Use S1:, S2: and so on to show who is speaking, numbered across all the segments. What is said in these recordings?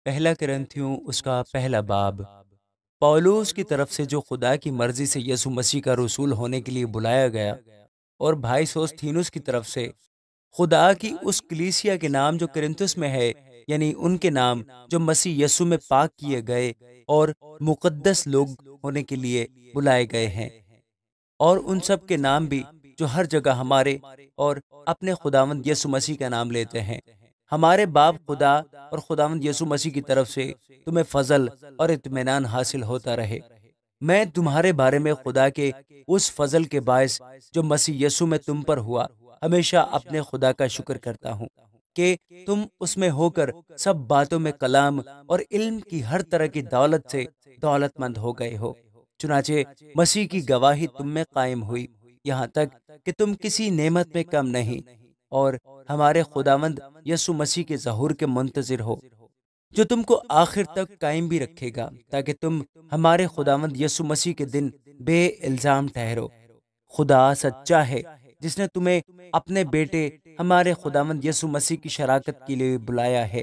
S1: پہلا کرنتھیوں اس کا پہلا باب۔ پولوس کی طرف سے جو خدا کی مرضی سے یسوع مسیح کا رسول ہونے کے لیے بلایا گیا، اور بھائی سوستھینوس کی طرف سے خدا کی اس کلیسیا کے نام جو کرنتھس میں ہے، یعنی ان کے نام جو مسیح یسوع میں پاک کیے گئے اور مقدس لوگ ہونے کے لیے بلائے گئے ہیں، اور ان سب کے نام بھی جو ہر جگہ ہمارے اور اپنے خداوند یسوع مسیح کا نام لیتے ہیں۔ ہمارے باپ خدا اور خداوند یسوع مسیح کی طرف سے تمہیں فضل اور اطمینان حاصل ہوتا رہے۔ میں تمہارے بارے میں خدا کے اس فضل کے باعث جو مسیح یسوع میں تم پر ہوا، ہمیشہ اپنے خدا کا شکر کرتا ہوں کہ تم اس میں ہو کر سب باتوں میں کلام اور علم کی ہر طرح کی دولت سے دولت مند ہو گئے ہو۔ چنانچہ مسیح کی گواہی تم میں قائم ہوئی، یہاں تک کہ تم کسی نعمت میں کم نہیں، اور ہمارے خداوند یسوع مسیح کے ظہور کے منتظر ہو، جو تم کو آخر تک قائم بھی رکھے گا، تاکہ تم ہمارے خداوند یسوع مسیح کے دن بے الزام ٹھہرو۔ خدا سچا ہے، جس نے تمہیں اپنے بیٹے ہمارے خداوند یسوع مسیح کی شراکت کے لیے بلایا ہے۔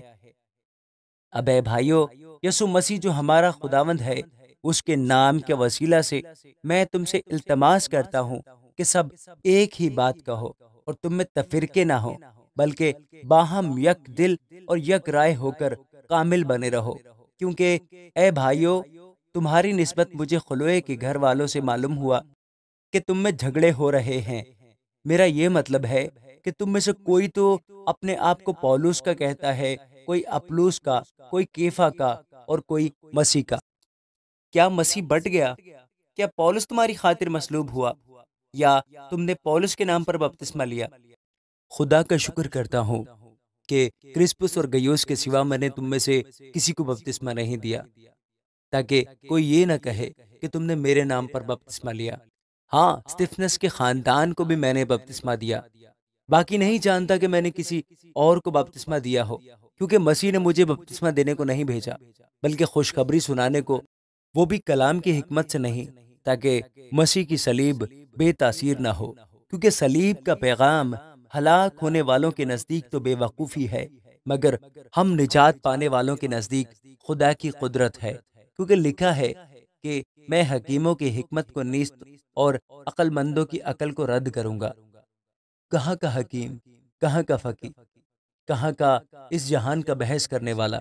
S1: اب اے بھائیو، یسوع مسیح جو ہمارا خداوند ہے، اس کے نام کے وسیلہ سے میں تم سے التماس کرتا ہوں کہ سب ایک ہی بات کہو، اور تم میں تفرقے نہ ہو، بلکہ باہم یک دل اور یک رائے ہو کر کامل بنے رہو۔ کیونکہ اے بھائیو، تمہاری نسبت مجھے خلوے کے گھر والوں سے معلوم ہوا کہ تم میں جھگڑے ہو رہے ہیں۔ میرا یہ مطلب ہے کہ تم میں سے کوئی تو اپنے آپ کو پولوس کا کہتا ہے، کوئی اپلوس کا، کوئی کیفا کا، اور کوئی مسیح کا۔ کیا مسیح بٹ گیا؟ کیا پولس تمہاری خاطر مصلوب ہوا، یا تم نے پولس کے نام پر بپتسمہ لیا؟ خدا کا شکر کرتا ہوں کہ کرسپس اور گیوس کے سوا میں نے تم میں سے کسی کو بپتسمہ نہیں دیا، تاکہ کوئی یہ نہ کہے کہ تم نے میرے نام پر بپتسمہ لیا۔ ہاں، اسطفنس کے خاندان کو بھی میں نے بپتسمہ دیا، باقی نہیں جانتا کہ میں نے کسی اور کو بپتسمہ دیا ہو، کیونکہ مسیح نے مجھے بپتسمہ دینے کو نہیں بھیجا، بلکہ خوشخبری سنانے کو، وہ بھی کلام کی حکمت سے نہیں، تاکہ مسیح کی صلیب بے تاثیر نہ ہو، کیونکہ صلیب کا پیغام ہلاک ہونے والوں کے نزدیک تو بے وقوفی ہے، مگر ہم نجات پانے والوں کے نزدیک خدا کی قدرت ہے۔ کیونکہ لکھا ہے کہ میں حکیموں کی حکمت کو نیست اور عقل مندوں کی عقل کو رد کروں گا۔ کہاں کا حکیم، کہاں کا فقی، کہاں کا اس جہان کا بحث کرنے والا؟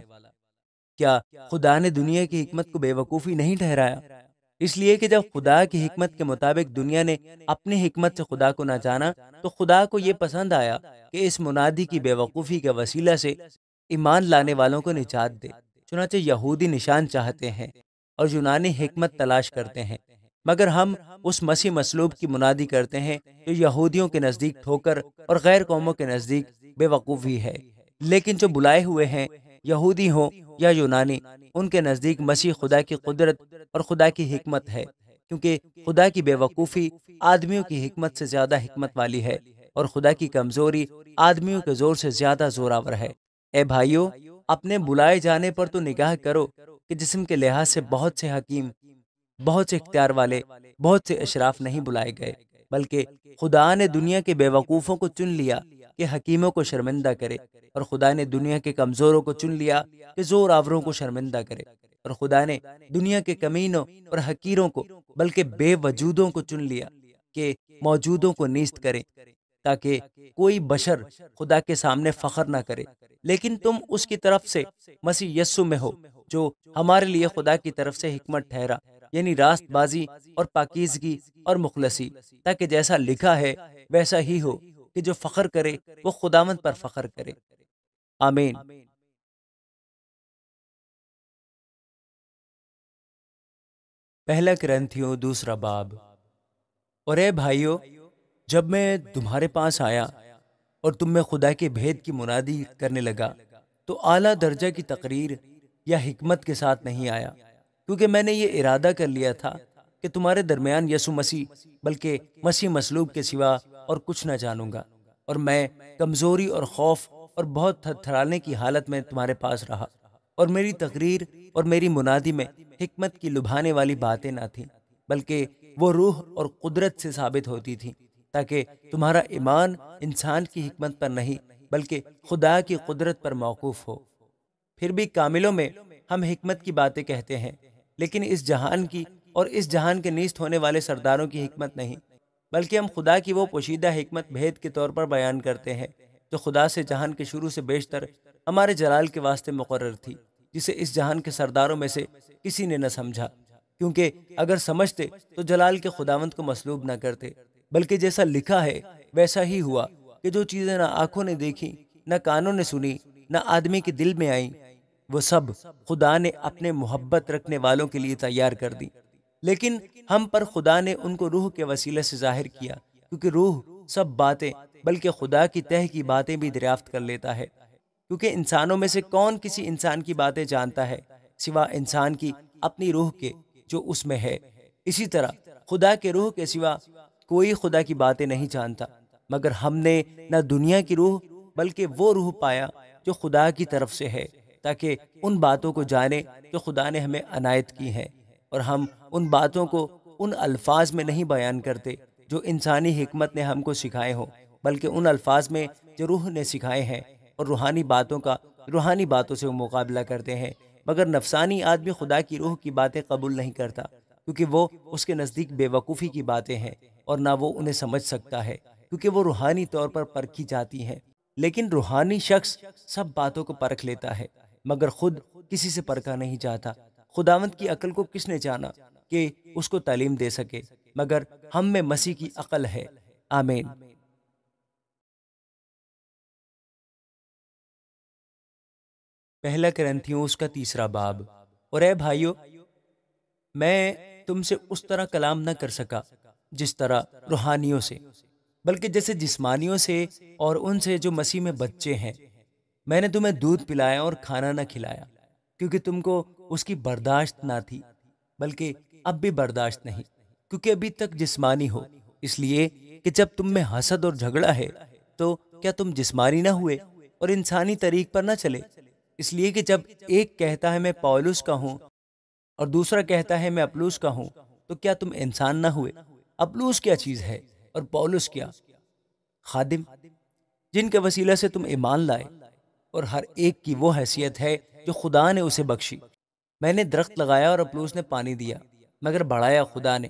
S1: کیا خدا نے دنیا کی حکمت کو بے وقوفی نہیں ٹھہرایا؟ اس لیے کہ جب خدا کی حکمت کے مطابق دنیا نے اپنی حکمت سے خدا کو نہ جانا، تو خدا کو یہ پسند آیا کہ اس منادی کی بے وقوفی کے وسیلہ سے ایمان لانے والوں کو نجات دے۔ چنانچہ یہودی نشان چاہتے ہیں اور یونانی حکمت تلاش کرتے ہیں، مگر ہم اس مسیح مصلوب کی منادی کرتے ہیں جو یہودیوں کے نزدیک ٹھوکر اور غیر قوموں کے نزدیک بے وقوفی ہے، لیکن جو بلائے ہوئے ہیں، یہودی ہوں یا یونانی، ان کے نزدیک مسیح خدا کی قدرت اور خدا کی حکمت ہے، کیونکہ خدا کی بے وقوفی آدمیوں کی حکمت سے زیادہ حکمت والی ہے، اور خدا کی کمزوری آدمیوں کے زور سے زیادہ زوراور ہے۔ اے بھائیو، اپنے بلائے جانے پر تو نگاہ کرو کہ جسم کے لحاظ سے بہت سے حکیم، بہت سے اختیار والے، بہت سے اشراف نہیں بلائے گئے، بلکہ خدا نے دنیا کے بے وقوفوں کو چن لیا کہ حکیموں کو شرمندہ کرے، اور خدا نے دنیا کے کمزوروں کو چن لیا کہ زور آوروں کو شرمندہ کرے، اور خدا نے دنیا کے کمینوں اور حقیروں کو، بلکہ بے وجودوں کو چن لیا کہ موجودوں کو نیست کرے، تاکہ کوئی بشر خدا کے سامنے فخر نہ کرے۔ لیکن تم اس کی طرف سے مسیح یسوع میں ہو، جو ہمارے لیے خدا کی طرف سے حکمت ٹھہرا، یعنی راست بازی اور پاکیزگی اور مخلصی، تاکہ جیسا لکھا ہے ویسا ہی ہو کہ جو فخر کرے وہ خداوند پر فخر کرے۔ آمین۔ پہلا کرنتھیوں دوسرا باب۔ اور اے بھائیو، جب میں تمہارے پاس آیا اور تم میں خدا کے بھید کی منادی کرنے لگا، تو اعلیٰ درجہ کی تقریر یا حکمت کے ساتھ نہیں آیا، کیونکہ میں نے یہ ارادہ کر لیا تھا کہ تمہارے درمیان یسوع مسیح بلکہ مسیح مصلوب کے سوا اور کچھ نہ جانوں گا، اور میں کمزوری اور خوف اور بہت تھر تھرانے کی حالت میں تمہارے پاس رہا، اور میری تقریر اور میری منادی میں حکمت کی لبھانے والی باتیں نہ تھیں، بلکہ وہ روح اور قدرت سے ثابت ہوتی تھیں، تاکہ تمہارا ایمان انسان کی حکمت پر نہیں بلکہ خدا کی قدرت پر موقوف ہو۔ پھر بھی کاملوں میں ہم حکمت کی باتیں کہتے ہیں، لیکن اس جہان کی اور اس جہان کے نیست ہونے والے سرداروں کی حکمت نہیں، بلکہ ہم خدا کی وہ پوشیدہ حکمت بھید کے طور پر بیان کرتے ہیں جو خدا سے جہان کے شروع سے بیشتر ہمارے جلال کے واسطے مقرر تھی، جسے اس جہان کے سرداروں میں سے کسی نے نہ سمجھا، کیونکہ اگر سمجھتے تو جلال کے خداوند کو مصلوب نہ کرتے، بلکہ جیسا لکھا ہے ویسا ہی ہوا کہ جو چیزیں نہ آنکھوں نے دیکھی، نہ کانوں نے سنی، نہ آدمی کے دل میں آئیں، وہ سب خدا نے اپنے محبت رکھنے والوں کے لیے تیار کر دی۔ لیکن ہم پر خدا نے ان کو روح کے وسیلے سے ظاہر کیا، کیونکہ روح سب باتیں بلکہ خدا کی تہ کی باتیں بھی دریافت کر لیتا ہے، کیونکہ انسانوں میں سے کون کسی انسان کی باتیں جانتا ہے سوا انسان کی اپنی روح کے جو اس میں ہے۔ اسی طرح خدا کے روح کے سوا کوئی خدا کی باتیں نہیں جانتا، مگر ہم نے نہ دنیا کی روح بلکہ وہ روح پایا جو خدا کی طرف سے ہے، تاکہ ان باتوں کو جانے جو خدا نے ہمیں عنایت کی ہیں، اور ہم ان باتوں کو ان الفاظ میں نہیں بیان کرتے جو انسانی حکمت نے ہم کو سکھائے ہوں، بلکہ ان الفاظ میں جو روح نے سکھائے ہیں، اور روحانی باتوں کا روحانی باتوں سے وہ مقابلہ کرتے ہیں۔ مگر نفسانی آدمی خدا کی روح کی باتیں قبول نہیں کرتا، کیونکہ وہ اس کے نزدیک بے وقوفی کی باتیں ہیں، اور نہ وہ انہیں سمجھ سکتا ہے، کیونکہ وہ روحانی طور پر پرکھی جاتی ہیں۔ لیکن روحانی شخص سب باتوں کو پرکھ لیتا ہے، مگر خود کسی سے پرکھا نہیں جاتا۔ خداوند کی عقل کو کس نے جانا کہ اس کو تعلیم دے سکے، مگر ہم میں مسیح کی عقل ہے۔ آمین۔ پہلا کرنتھیوں اس کا 3 باب۔ اور اے بھائیو، میں تم سے اس طرح کلام نہ کر سکا جس طرح روحانیوں سے، بلکہ جیسے جسمانیوں سے، اور ان سے جو مسیح میں بچے ہیں۔ میں نے تمہیں دودھ پلایا اور کھانا نہ کھلایا، کیونکہ تم کو اس کی برداشت نہ تھی، بلکہ اب بھی برداشت نہیں، کیونکہ ابھی تک جسمانی ہو۔ اس لیے کہ جب تم میں حسد اور جھگڑا ہے تو کیا تم جسمانی نہ ہوئے اور انسانی طریق پر نہ چلے؟ اس لیے کہ جب ایک کہتا ہے میں پولس کا ہوں اور دوسرا کہتا ہے میں اپلوس کا ہوں، تو کیا تم انسان نہ ہوئے؟ اپلوس کیا چیز ہے اور پولس کیا؟ خادم، جن کے وسیلہ سے تم ایمان لائے، اور ہر ایک کی وہ حیثیت ہے جو خدا نے اسے بخشی۔ میں نے درخت لگایا اور اپلوس نے پانی دیا، مگر بڑھایا خدا نے۔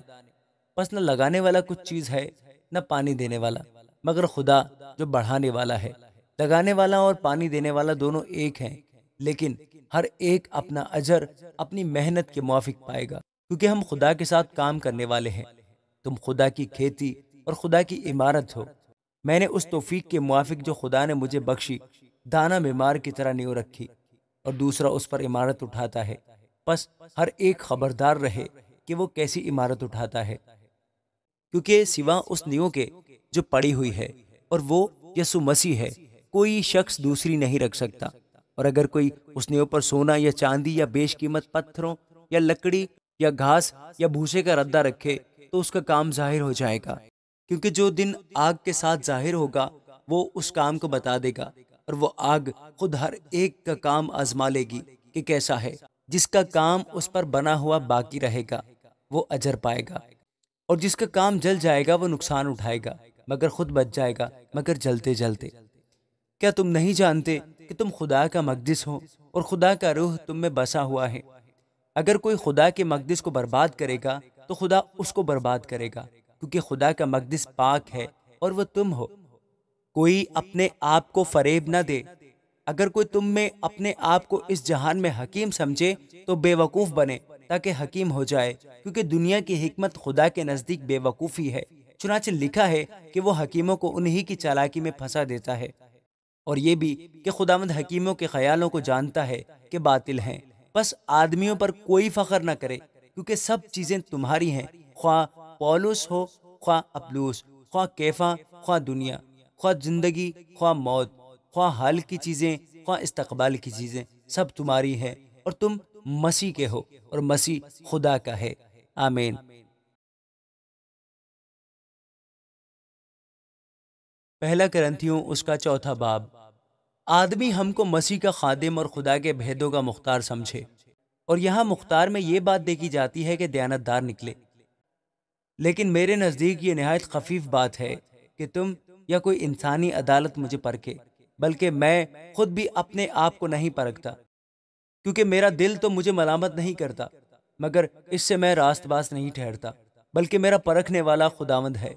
S1: پس نہ لگانے والا کچھ چیز ہے، نہ پانی دینے والا، مگر خدا جو بڑھانے والا ہے۔ لگانے والا اور پانی دینے والا دونوں ایک ہیں، لیکن ہر ایک اپنا اجر اپنی محنت کے موافق پائے گا، کیونکہ ہم خدا کے ساتھ کام کرنے والے ہیں۔ تم خدا کی کھیتی اور خدا کی عمارت ہو۔ میں نے اس توفیق کے موافق جو خدا نے مجھے بخشی، دانا بیمار کی طرح نیو رکھی، اور دوسرا اس پر عمارت اٹھاتا ہے۔ پس ہر ایک خبردار رہے کہ وہ کیسی عمارت اٹھاتا ہے، کیونکہ سوا اس نیو کے جو پڑی ہوئی ہے، اور وہ یسوع مسیح ہے، کوئی شخص دوسری نہیں رکھ سکتا۔ اور اگر کوئی اس نیو پر سونا یا چاندی یا بیش قیمت پتھروں یا لکڑی یا گھاس یا بھوسے کا ردہ رکھے، تو اس کا کام ظاہر ہو جائے گا، کیونکہ جو دن آگ کے ساتھ ظاہر ہوگا وہ اس کام کو بتا دے گا، اور وہ آگ خود ہر ایک کا کام آزما لے گی کہ کیسا ہے۔ جس کا کام اس پر بنا ہوا باقی رہے گا وہ اجر پائے گا، اور جس کا کام جل جائے گا وہ نقصان اٹھائے گا، مگر خود بچ جائے گا، مگر جلتے جلتے۔ کیا تم نہیں جانتے کہ تم خدا کا مقدس ہو اور خدا کا روح تم میں بسا ہوا ہے؟ اگر کوئی خدا کے مقدس کو برباد کرے گا تو خدا اس کو برباد کرے گا، کیونکہ خدا کا مقدس پاک ہے اور وہ تم ہو۔ کوئی اپنے آپ کو فریب نہ دے۔ اگر کوئی تم میں اپنے آپ کو اس جہان میں حکیم سمجھے تو بے وقوف بنے تاکہ حکیم ہو جائے، کیونکہ دنیا کی حکمت خدا کے نزدیک بے وقوفی ہے۔ چنانچہ لکھا ہے کہ وہ حکیموں کو انہی کی چالاکی میں پھنسا دیتا ہے، اور یہ بھی کہ خداوند حکیموں کے خیالوں کو جانتا ہے کہ باطل ہیں۔ بس آدمیوں پر کوئی فخر نہ کرے، کیونکہ سب چیزیں تمہاری ہیں، خواہ پولس ہو، خواہ اپلوس، خواہ کیفا، خواہ دنیا، خواہ زندگی، خواہ موت، خواہ حال کی چیزیں، خواہ استقبال کی چیزیں، سب تمہاری ہیں، اور تم مسیح کے ہو، اور مسیح خدا کا ہے۔ آمین۔ پہلا کرنتھیوں اس کا 4 باب۔ آدمی ہم کو مسیح کا خادم اور خدا کے بھیدوں کا مختار سمجھے، اور یہاں مختار میں یہ بات دیکھی جاتی ہے کہ دیانتدار نکلے، لیکن میرے نزدیک یہ نہایت خفیف بات ہے کہ تم یا کوئی انسانی عدالت مجھے پرکھے، بلکہ میں خود بھی اپنے آپ کو نہیں پرکھتا۔ کیونکہ میرا دل تو مجھے ملامت نہیں کرتا، مگر اس سے میں راست باز نہیں ٹھہرتا، بلکہ میرا پرکھنے والا خداوند ہے۔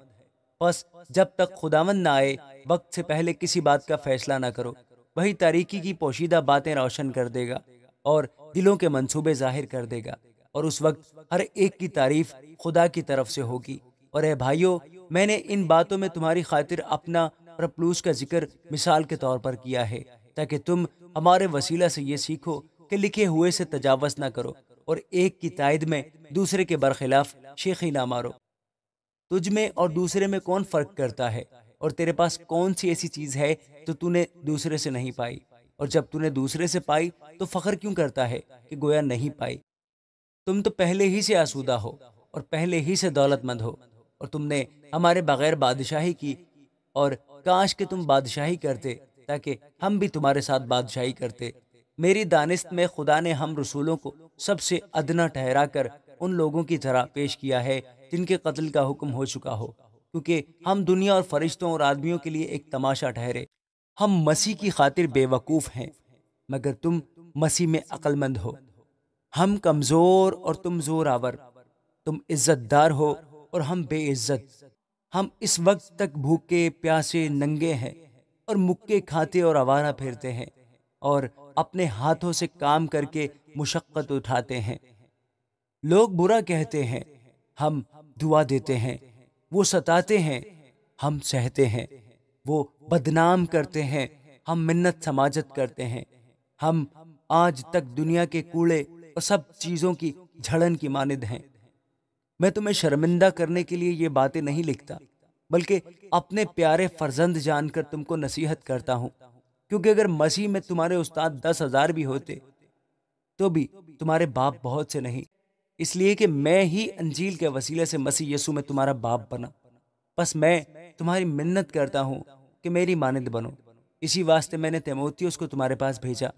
S1: پس جب تک خداوند نہ آئے، وقت سے پہلے کسی بات کا فیصلہ نہ کرو۔ وہی تاریکی کی پوشیدہ باتیں روشن کر دے گا اور دلوں کے منصوبے ظاہر کر دے گا، اور اس وقت ہر ایک کی تعریف خدا کی طرف سے ہوگی۔ اور اے بھائیو، میں نے ان باتوں میں تمہاری خاطر اپنا پرپلوس کا ذکر مثال کے طور پر کیا ہے، تاکہ تم ہمارے وسیلہ سے یہ سیکھو کہ لکھے ہوئے سے تجاوز نہ کرو، اور ایک کی تائید میں دوسرے کے برخلاف شیخی نہ مارو۔ تجھ میں اور دوسرے میں کون فرق کرتا ہے؟ اور تیرے پاس کون سی ایسی چیز ہے تو تو نے دوسرے سے نہیں پائی؟ اور جب تو نے دوسرے سے پائی تو فخر کیوں کرتا ہے کہ گویا نہیں پائی؟ تم تو پہلے ہی سے آسودہ ہو اور پہلے ہی سے دولت مند ہو، اور تم نے ہمارے بغیر بادشاہی کی، اور کاش کہ تم بادشاہی کرتے تاکہ ہم بھی تمہارے ساتھ بادشاہی کرتے۔ میری دانست میں خدا نے ہم رسولوں کو سب سے ادنا ٹھہرا کر ان لوگوں کی طرح پیش کیا ہے جن کے قتل کا حکم ہو چکا ہو، کیونکہ ہم دنیا اور فرشتوں اور آدمیوں کے لیے ایک تماشا ٹھہرے۔ ہم مسیح کی خاطر بے وقوف ہیں، مگر تم مسیح میں عقل مند ہو۔ ہم کمزور اور تم زور آور، تم عزت دار ہو اور ہم بے عزت۔ ہم اس وقت تک بھوکے پیاسے ننگے ہیں اور مکے کھاتے اور آوارہ پھرتے ہیں، اور اپنے ہاتھوں سے کام کر کے مشقت اٹھاتے ہیں۔ لوگ برا کہتے ہیں، ہم دعا دیتے ہیں۔ وہ ستاتے ہیں، ہم سہتے ہیں۔ وہ بدنام کرتے ہیں، ہم منت سماجت کرتے ہیں۔ ہم آج تک دنیا کے کوڑے اور سب چیزوں کی جھڑن کی مانند ہیں۔ میں تمہیں شرمندہ کرنے کے لیے یہ باتیں نہیں لکھتا، بلکہ اپنے پیارے فرزند جان کر تم کو نصیحت کرتا ہوں، کیونکہ اگر مسیح میں تمہارے استاد 10,000 بھی ہوتے تو بھی تمہارے باپ بہت سے نہیں، اس لیے کہ میں ہی انجیل کے وسیلے سے مسیح یسوع میں تمہارا باپ بنا۔ بس میں تمہاری منت کرتا ہوں کہ میری مانند بنو۔ اسی واسطے میں نے تیموتھیوس کو تمہارے پاس بھیجا۔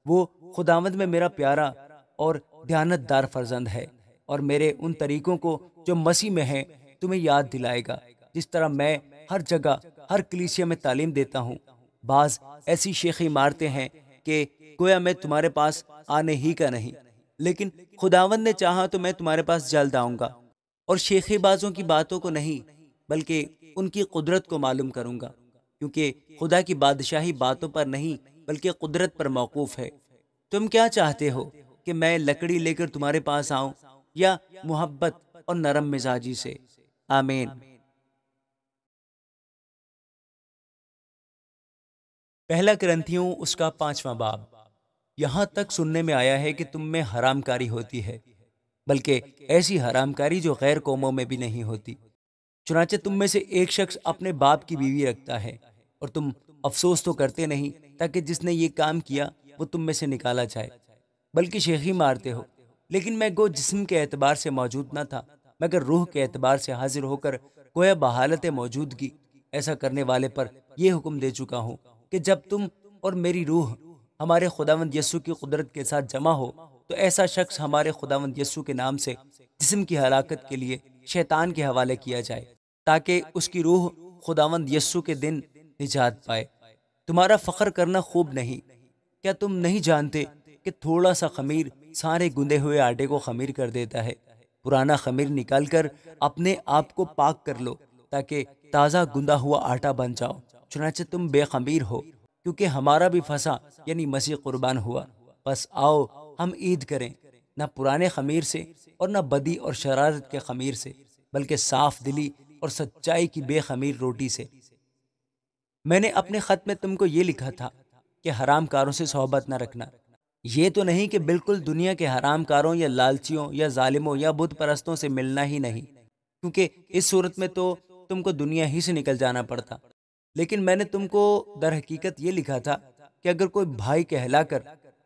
S1: وہ خداوند میں میرا پیارا اور دیانت دار فرزند ہے، اور میرے ان طریقوں کو جو مسیح میں ہیں تمہیں یاد دلائے گا، جس طرح میں ہر جگہ ہر کلیسیا میں تعلیم دیتا ہوں۔ بعض ایسی شیخی مارتے ہیں کہ گویا میں تمہارے پاس آنے ہی کا نہیں، لیکن خداوند نے چاہا تو میں تمہارے پاس جلد آؤں گا، اور شیخی بازوں کی باتوں کو نہیں بلکہ ان کی قدرت کو معلوم کروں گا، کیونکہ خدا کی بادشاہی باتوں پر نہیں بلکہ قدرت پر موقوف ہے۔ تم کیا چاہتے ہو کہ میں لکڑی لے کر تمہارے پاس آؤں، یا محبت اور نرم مزاجی سے؟ آمین۔ پہلا کرنتھیوں اس کا 5واں باب۔ یہاں تک سننے میں آیا ہے کہ تم میں حرام کاری ہوتی ہے، بلکہ ایسی حرام کاری جو غیر قوموں میں بھی نہیں ہوتی۔ چنانچہ تم میں سے ایک شخص اپنے باپ کی بیوی رکھتا ہے، اور تم افسوس تو کرتے نہیں، تاکہ جس نے یہ کام کیا وہ تم میں سے نکالا جائے، بلکہ شیخی مارتے ہو۔ لیکن میں گو جسم کے اعتبار سے موجود نہ تھا، مگر روح کے اعتبار سے حاضر ہو کر گویا بحالت موجودگی ایسا کرنے والے پر یہ حکم دے چکا ہوں کہ جب تم اور میری روح ہمارے خداوند یسوع کی قدرت کے ساتھ جمع ہو، تو ایسا شخص ہمارے خداوند یسوع کے نام سے جسم کی ہلاکت کے لیے شیطان کے حوالے کیا جائے، تاکہ اس کی روح خداوند یسوع کے دن نجات پائے۔ تمہارا فخر کرنا خوب نہیں۔ کیا تم نہیں جانتے کہ تھوڑا سا خمیر سارے گندے ہوئے آٹے کو خمیر کر دیتا ہے؟ پرانا خمیر نکال کر اپنے آپ کو پاک کر لو، تاکہ تازہ گندا ہوا آٹا بن جاؤ۔ چنانچہ تم بے خمیر ہو، کیونکہ ہمارا بھی فسا یعنی مسیح قربان ہوا۔ بس آؤ ہم عید کریں، نہ پرانے خمیر سے اور نہ بدی اور شرارت کے خمیر سے، بلکہ صاف دلی اور سچائی کی بے خمیر روٹی سے۔ میں نے اپنے خط میں تم کو یہ لکھا تھا کہ حرام کاروں سے صحبت نہ رکھنا۔ یہ تو نہیں کہ بالکل دنیا کے حرام کاروں یا لالچیوں یا ظالموں یا بت پرستوں سے ملنا ہی نہیں، کیونکہ اس صورت میں تو تم کو دنیا ہی سے نکل جانا پڑتا۔ لیکن میں نے تم کو در حقیقت یہ لکھا تھا کہ اگر کوئی بھائی کہلا کر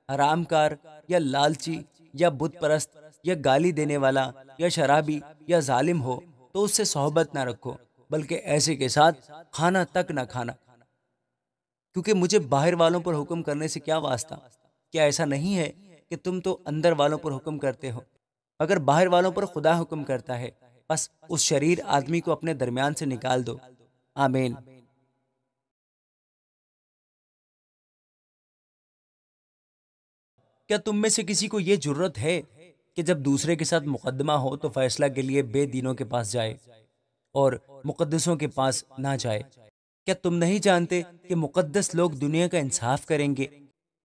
S1: حرام کار یا لالچی یا بت پرست یا گالی دینے والا یا شرابی یا ظالم ہو تو اس سے صحبت نہ رکھو، بلکہ ایسے کے ساتھ کھانا تک نہ کھانا، کیونکہ مجھے باہر والوں پر حکم کرنے سے کیا واسطہ؟ کیا ایسا نہیں ہے کہ تم تو اندر والوں پر حکم کرتے ہو؟ اگر باہر والوں پر خدا حکم کرتا ہے، بس اس شریر آدمی کو اپنے درمیان سے نکال دو۔ آمین۔ کیا تم میں سے کسی کو یہ جرت ہے کہ جب دوسرے کے ساتھ مقدمہ ہو تو فیصلہ کے لیے بے دینوں کے پاس جائے اور مقدسوں کے پاس نہ جائے؟ کیا تم نہیں جانتے کہ مقدس لوگ دنیا کا انصاف کریں گے؟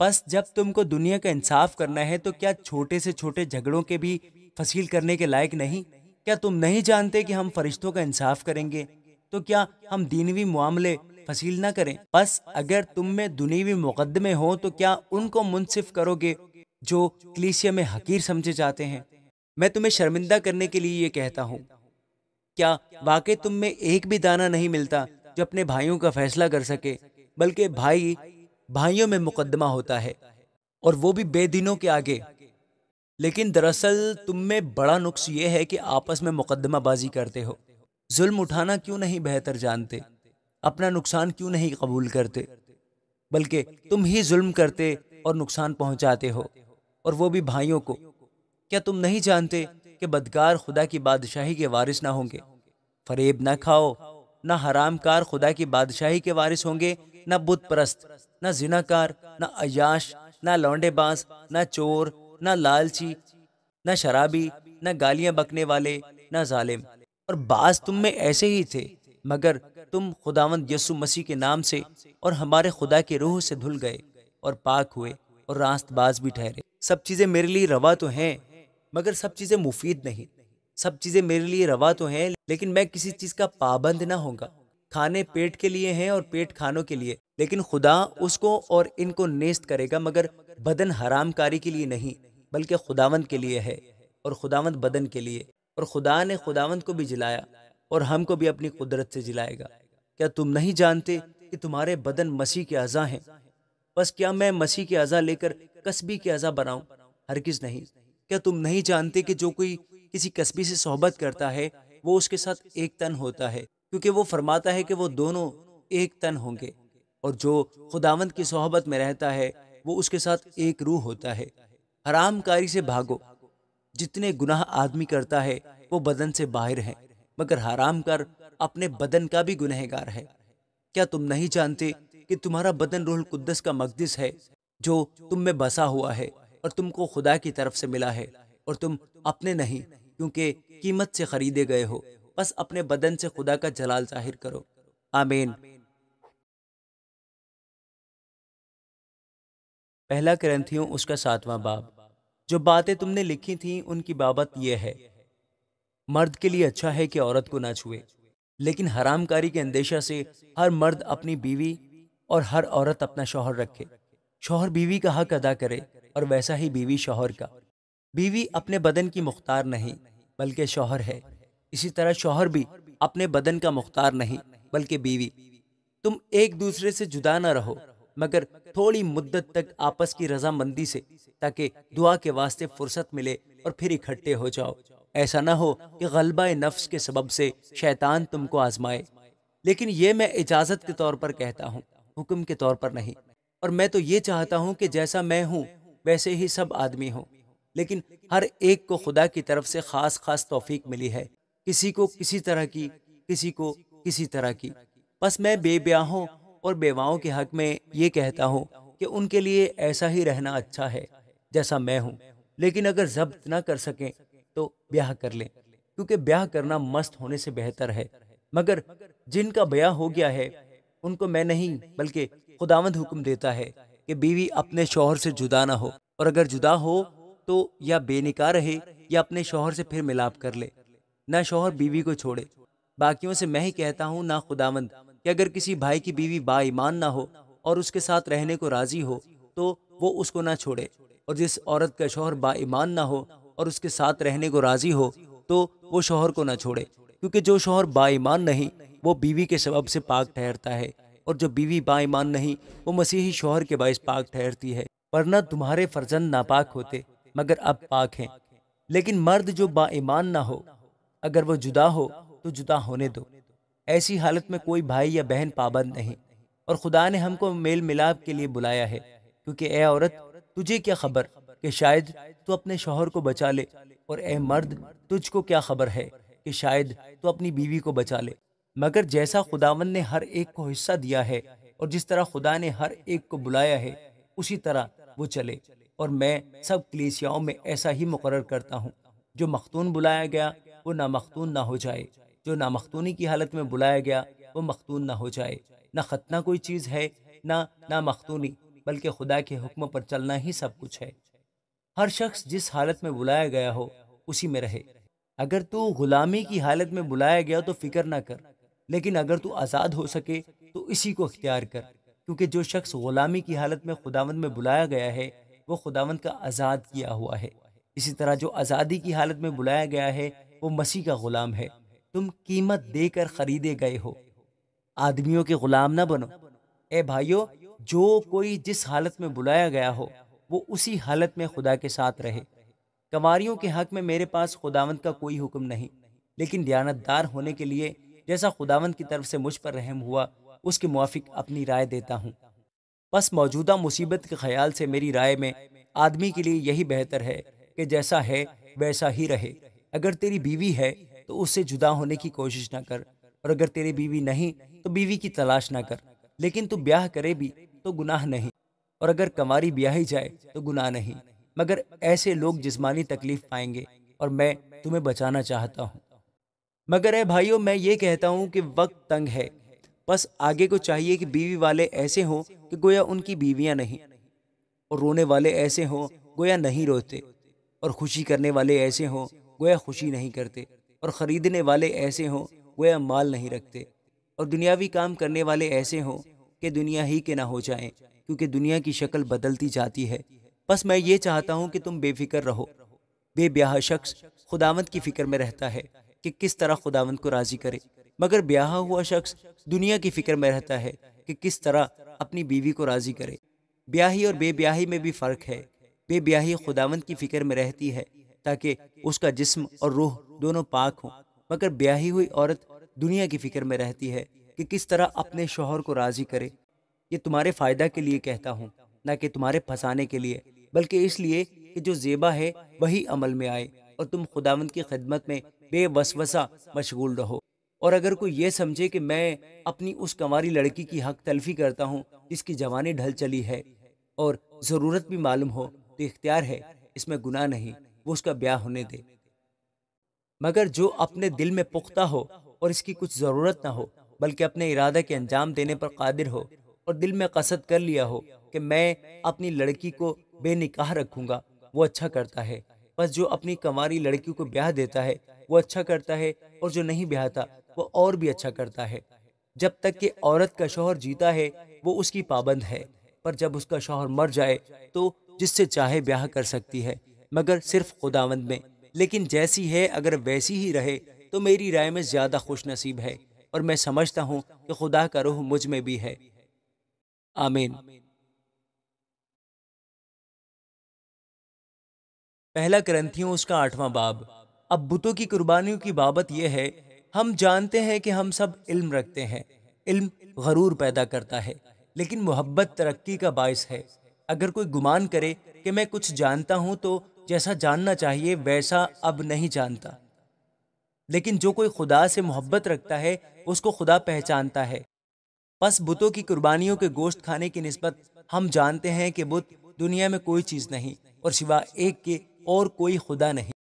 S1: پس جب تم کو دنیا کا انصاف کرنا ہے تو کیا چھوٹے سے چھوٹے جھگڑوں کے بھی فصیل کرنے کے لائق نہیں؟ کیا تم نہیں جانتے کہ ہم فرشتوں کا انصاف کریں گے؟ تو کیا ہم دینوی معاملے فصیل نہ کریں؟ پس اگر تم میں دنیوی مقدمے ہوں تو کیا ان کو منصف کرو گے جو کلیسیا میں حقیر سمجھے جاتے ہیں؟ میں تمہیں شرمندہ کرنے کے لیے یہ کہتا ہوں، کیا واقعی تم میں ایک بھی دانہ نہیں ملتا جو اپنے بھائیوں کا فیصلہ کر سکے، بلکہ بھائیوں میں مقدمہ ہوتا ہے، اور وہ بھی بے دینوں کے آگے؟ لیکن دراصل تم میں بڑا نقص یہ ہے کہ آپس میں مقدمہ بازی کرتے ہو۔ ظلم اٹھانا کیوں نہیں بہتر جانتے؟ اپنا نقصان کیوں نہیں قبول کرتے؟ بلکہ تم ہی ظلم کرتے اور نقصان پہنچاتے ہو، اور وہ بھی بھائیوں کو۔ کیا تم نہیں جانتے کہ بدکار خدا کی بادشاہی کے وارث نہ ہوں گے؟ فریب نہ کھاؤ، نہ حرام کار خدا کی بادشاہی کے وارث ہوں گے، نہ بت پرست، نہ زناکار، نہ عیاش، نہ لونڈے باز، نہ چور، نہ لالچی، نہ شرابی، نہ گالیاں بکنے والے، نہ ظالم۔ اور بعض تم میں ایسے ہی تھے، مگر تم خداوند یسوع مسیح کے نام سے اور ہمارے خدا کے روح سے دھل گئے اور پاک ہوئے اور راست باز بھی ٹھہرے۔ سب چیزیں میرے لیے روا تو ہیں، مگر سب چیزیں مفید نہیں۔ سب چیزیں میرے لیے روا تو ہیں، لیکن میں کسی چیز کا پابند نہ ہوں گا۔ کھانے پیٹ کے لیے ہیں اور پیٹ کھانوں کے لیے، لیکن خدا اس کو اور ان کو نیست کرے گا، مگر بدن حرام کاری کے لیے نہیں، بلکہ خداوند کے لیے ہے، اور خداوند بدن کے لیے۔ اور خدا نے خداوند کو بھی جلایا اور ہم کو بھی اپنی قدرت سے جلائے گا۔ کیا تم نہیں جانتے کہ تمہارے بدن مسیح کے اعضاء ہیں؟ بس کیا میں مسیح کے اعضاء لے کر کسبی کے اعضاء بناؤں؟ ہرگز نہیں۔ کیا تم نہیں جانتے کہ جو کوئی کسی کسبی سے صحبت کرتا ہے وہ اس کے ساتھ ایک تن ہوتا ہے، کیونکہ وہ فرماتا ہے کہ وہ دونوں ایک تن ہوں گے؟ اور جو خداوند کی صحبت میں رہتا ہے وہ اس کے ساتھ ایک روح ہوتا ہے۔ حرام کاری سے بھاگو۔ جتنے گناہ آدمی کرتا ہے وہ بدن سے باہر ہیں، مگر حرام کار اپنے بدن کا بھی گنہگار ہے۔ کیا تم نہیں جانتے کہ تمہارا بدن روح القدس کا مقدس ہے جو تم میں بسا ہوا ہے اور تم کو خدا کی طرف سے ملا ہے، اور تم اپنے نہیں کیونکہ قیمت سے خریدے گئے ہو؟ بس اپنے بدن سے خدا کا جلال ظاہر کرو۔ آمین۔ پہلا کرنتھیوں اس کا 7واں باب۔ جو باتیں تم نے لکھی تھیں ان کی بابت یہ ہے، مرد کے لیے اچھا ہے کہ عورت کو نہ چھوئے، لیکن حرام کاری کے اندیشہ سے ہر مرد اپنی بیوی اور ہر عورت اپنا شوہر رکھے۔ شوہر بیوی کا حق ادا کرے اور ویسا ہی بیوی شوہر کا۔ بیوی اپنے بدن کی مختار نہیں بلکہ شوہر ہے، اسی طرح شوہر بھی اپنے بدن کا مختار نہیں بلکہ بیوی۔ تم ایک دوسرے سے جدا نہ رہو، مگر تھوڑی مدت تک آپس کی رضامندی سے، تاکہ دعا کے واسطے فرصت ملے اور پھر اکٹھے ہو جاؤ۔ ایسا نہ ہو کہ غلبہ نفس کے سبب سے شیطان تم کو آزمائے، لیکن یہ میں اجازت کے طور پر کہتا ہوں، حکم کے طور پر نہیں۔ اور میں تو یہ چاہتا ہوں کہ جیسا میں ہوں ویسے ہی سب آدمی ہوں، لیکن ہر ایک کو خدا کی طرف سے خاص خاص توفیق ملی ہے، کسی کو کسی طرح کی، کسی کو کسی طرح کی۔ بس میں بے بیاہوں اور بیواؤں کے حق میں یہ کہتا ہوں کہ ان کے لیے ایسا ہی رہنا اچھا ہے جیسا میں ہوں، لیکن اگر ضبط نہ کر سکیں تو بیاہ کر لیں، کیونکہ بیاہ کرنا مست ہونے سے بہتر ہے۔ مگر جن کا بیاہ ہو گیا ہے ان کو میں نہیں بلکہ خداوند حکم دیتا ہے کہ بیوی اپنے شوہر سے جدا نہ ہو، اور اگر جدا ہو تو یا بے نکاح رہے یا اپنے شوہر سے پھر ملاپ کر لے۔ نہ شوہر بیوی کو چھوڑے۔ باقیوں سے میں ہی کہتا ہوں، نہ خداوند، کہ اگر کسی بھائی کی بیوی با ایمان نہ ہو اور اس کے ساتھ رہنے کو راضی ہو تو وہ اس کو نہ چھوڑے، اور جس عورت کا شوہر با ایمان نہ ہو اور اس کے ساتھ رہنے کو راضی ہو تو وہ شوہر کو نہ چھوڑے، کیونکہ جو شوہر با ایمان نہیں وہ بیوی کے سبب سے پاک ٹھہرتا ہے، اور جو بیوی با ایمان نہیں وہ مسیحی شوہر کے باعث پاک ٹھہرتی ہے۔ ورنہ تمہارے فرزند ناپاک ہوتے مگر اب پاک ہیں۔ لیکن مرد جو با ایمان نہ ہو، اگر وہ جدا ہو تو جدا ہونے دو۔ ایسی حالت میں کوئی بھائی یا بہن پابند نہیں، اور خدا نے ہم کو میل ملاپ کے لیے بلایا ہے۔ کیونکہ اے عورت، تجھے کیا خبر کہ شاید تو اپنے شوہر کو بچا لے، اور اے مرد، تجھ کو کیا خبر ہے کہ شاید تو اپنی بیوی کو بچا لے۔ مگر جیسا خداوند نے ہر ایک کو حصہ دیا ہے اور جس طرح خدا نے ہر ایک کو بلایا ہے اسی طرح وہ چلے۔ اور میں سب کلیسیاؤں میں ایسا ہی مقرر کرتا ہوں، جو مختون بلایا گیا وہ نامختون نہ ہو جائے، جو نامختونی کی حالت میں بلایا گیا وہ مختون نہ ہو جائے۔ نہ ختنہ کوئی چیز ہے، نہ نامختونی، بلکہ خدا کے حکم پر چلنا ہی سب کچھ ہے۔ ہر شخص جس حالت میں بلایا گیا ہو اسی میں رہے۔ اگر تو غلامی کی حالت میں بلایا گیا تو فکر نہ کر، لیکن اگر تو آزاد ہو سکے تو اسی کو اختیار کر، کیونکہ جو شخص غلامی کی حالت میں خداوند میں بلایا گیا ہے وہ خداوند کا آزاد کیا ہوا ہے۔ اسی طرح جو آزادی کی حالت میں بلایا گیا ہے وہ مسیح کا غلام ہے۔ تم قیمت دے کر خریدے گئے ہو، آدمیوں کے غلام نہ بنو۔ اے بھائیو، جو کوئی جس حالت میں بلایا گیا ہو وہ اسی حالت میں خدا کے ساتھ رہے۔ کنواریوں کے حق میں میرے پاس خداوند کا کوئی حکم نہیں، لیکن دیانتدار ہونے کے لیے جیسا خداوند کی طرف سے مجھ پر رحم ہوا اس کے موافق اپنی رائے دیتا ہوں۔ بس موجودہ مصیبت کے خیال سے میری رائے میں آدمی کے لیے یہی بہتر ہے کہ جیسا ہے ویسا ہی رہے۔ اگر تیری بیوی ہے تو اس سے جدا ہونے کی کوشش نہ کر، اور اگر تیری بیوی نہیں تو بیوی کی تلاش نہ کر، لیکن تو بیاہ کرے بھی تو گناہ نہیں، اور اگر کنواری بیاہی جائے تو گناہ نہیں، مگر ایسے لوگ جسمانی تکلیف پائیں گے، اور میں تمہیں بچانا چاہتا ہوں۔ مگر اے بھائیو، میں یہ کہتا ہوں کہ وقت تنگ ہے، بس آگے کو چاہیے کہ بیوی والے ایسے ہوں کہ گویا ان کی بیویاں نہیں، اور رونے والے ایسے ہوں گویا نہیں روتے، اور خوشی کرنے والے ایسے ہوں گویا خوشی نہیں کرتے، اور خریدنے والے ایسے ہوں گویا مال نہیں رکھتے، اور دنیاوی کام کرنے والے ایسے ہوں کہ دنیا ہی کے نہ ہو جائیں، کیونکہ دنیا کی شکل بدلتی جاتی ہے۔ بس میں یہ چاہتا ہوں کہ تم بے فکر رہو۔ بے بیاہ شخص خداوند کی فکر میں رہتا ہے کہ کس طرح خداوند کو راضی کرے، مگر بیاہ ہوا شخص دنیا کی فکر میں رہتا ہے کہ کس طرح اپنی بیوی کو راضی کرے۔ بیاہی اور بے بیاہی میں بھی فرق ہے۔ بے بیاہی خداوند کی فکر میں رہتی ہے تاکہ اس کا جسم اور روح دونوں پاک ہوں، مگر بیاہی ہوئی عورت دنیا کی فکر میں رہتی ہے کہ کس طرح اپنے شوہر کو راضی کرے۔ یہ تمہارے فائدہ کے لیے کہتا ہوں، نہ کہ تمہارے پھنسانے کے لیے، بلکہ اس لیے کہ جو زیبا ہے وہی عمل میں آئے، اور تم خداوند کی خدمت میں بے وسوسہ مشغول رہو۔ اور اگر کوئی یہ سمجھے کہ میں اپنی اس کنواری لڑکی کی حق تلفی کرتا ہوں جس کی جوانی ڈھل چلی ہے اور ضرورت بھی معلوم ہو، تو اختیار ہے، اس میں گناہ نہیں، وہ اس کا بیاہ ہونے دے۔ مگر جو اپنے دل میں پختہ ہو اور اس کی کچھ ضرورت نہ ہو، بلکہ اپنے ارادہ کے انجام دینے پر قادر ہو، اور دل میں قصد کر لیا ہو کہ میں اپنی لڑکی کو بے نکاح رکھوں گا، وہ اچھا کرتا ہے۔ بس جو اپنی کنواری لڑکی کو بیاہ دیتا ہے وہ اچھا کرتا ہے، اور جو نہیں بیاہتا وہ اور بھی اچھا کرتا ہے۔ جب تک کہ عورت کا شوہر جیتا ہے وہ اس کی پابند ہے، پر جب اس کا شوہر مر جائے تو جس سے چاہے بیاہ کر سکتی ہے، مگر صرف خداوند میں۔ لیکن جیسی ہے اگر ویسی ہی رہے تو میری رائے میں زیادہ خوش نصیب ہے، اور میں سمجھتا ہوں کہ خدا کا روح مجھ میں بھی ہے۔ آمین۔ پہلا کرنتھیوں اس کا 8واں باب۔ اب بتوں کی قربانیوں کی بابت یہ ہے، ہم جانتے ہیں کہ ہم سب علم رکھتے ہیں۔ علم غرور پیدا کرتا ہے، لیکن محبت ترقی کا باعث ہے۔ اگر کوئی گمان کرے کہ میں کچھ جانتا ہوں تو جیسا جاننا چاہیے ویسا اب نہیں جانتا، لیکن جو کوئی خدا سے محبت رکھتا ہے اس کو خدا پہچانتا ہے۔ پس بتوں کی قربانیوں کے گوشت کھانے کی نسبت ہم جانتے ہیں کہ بت دنیا میں کوئی چیز نہیں، اور سوا ایک کے اور کوئی خدا نہیں۔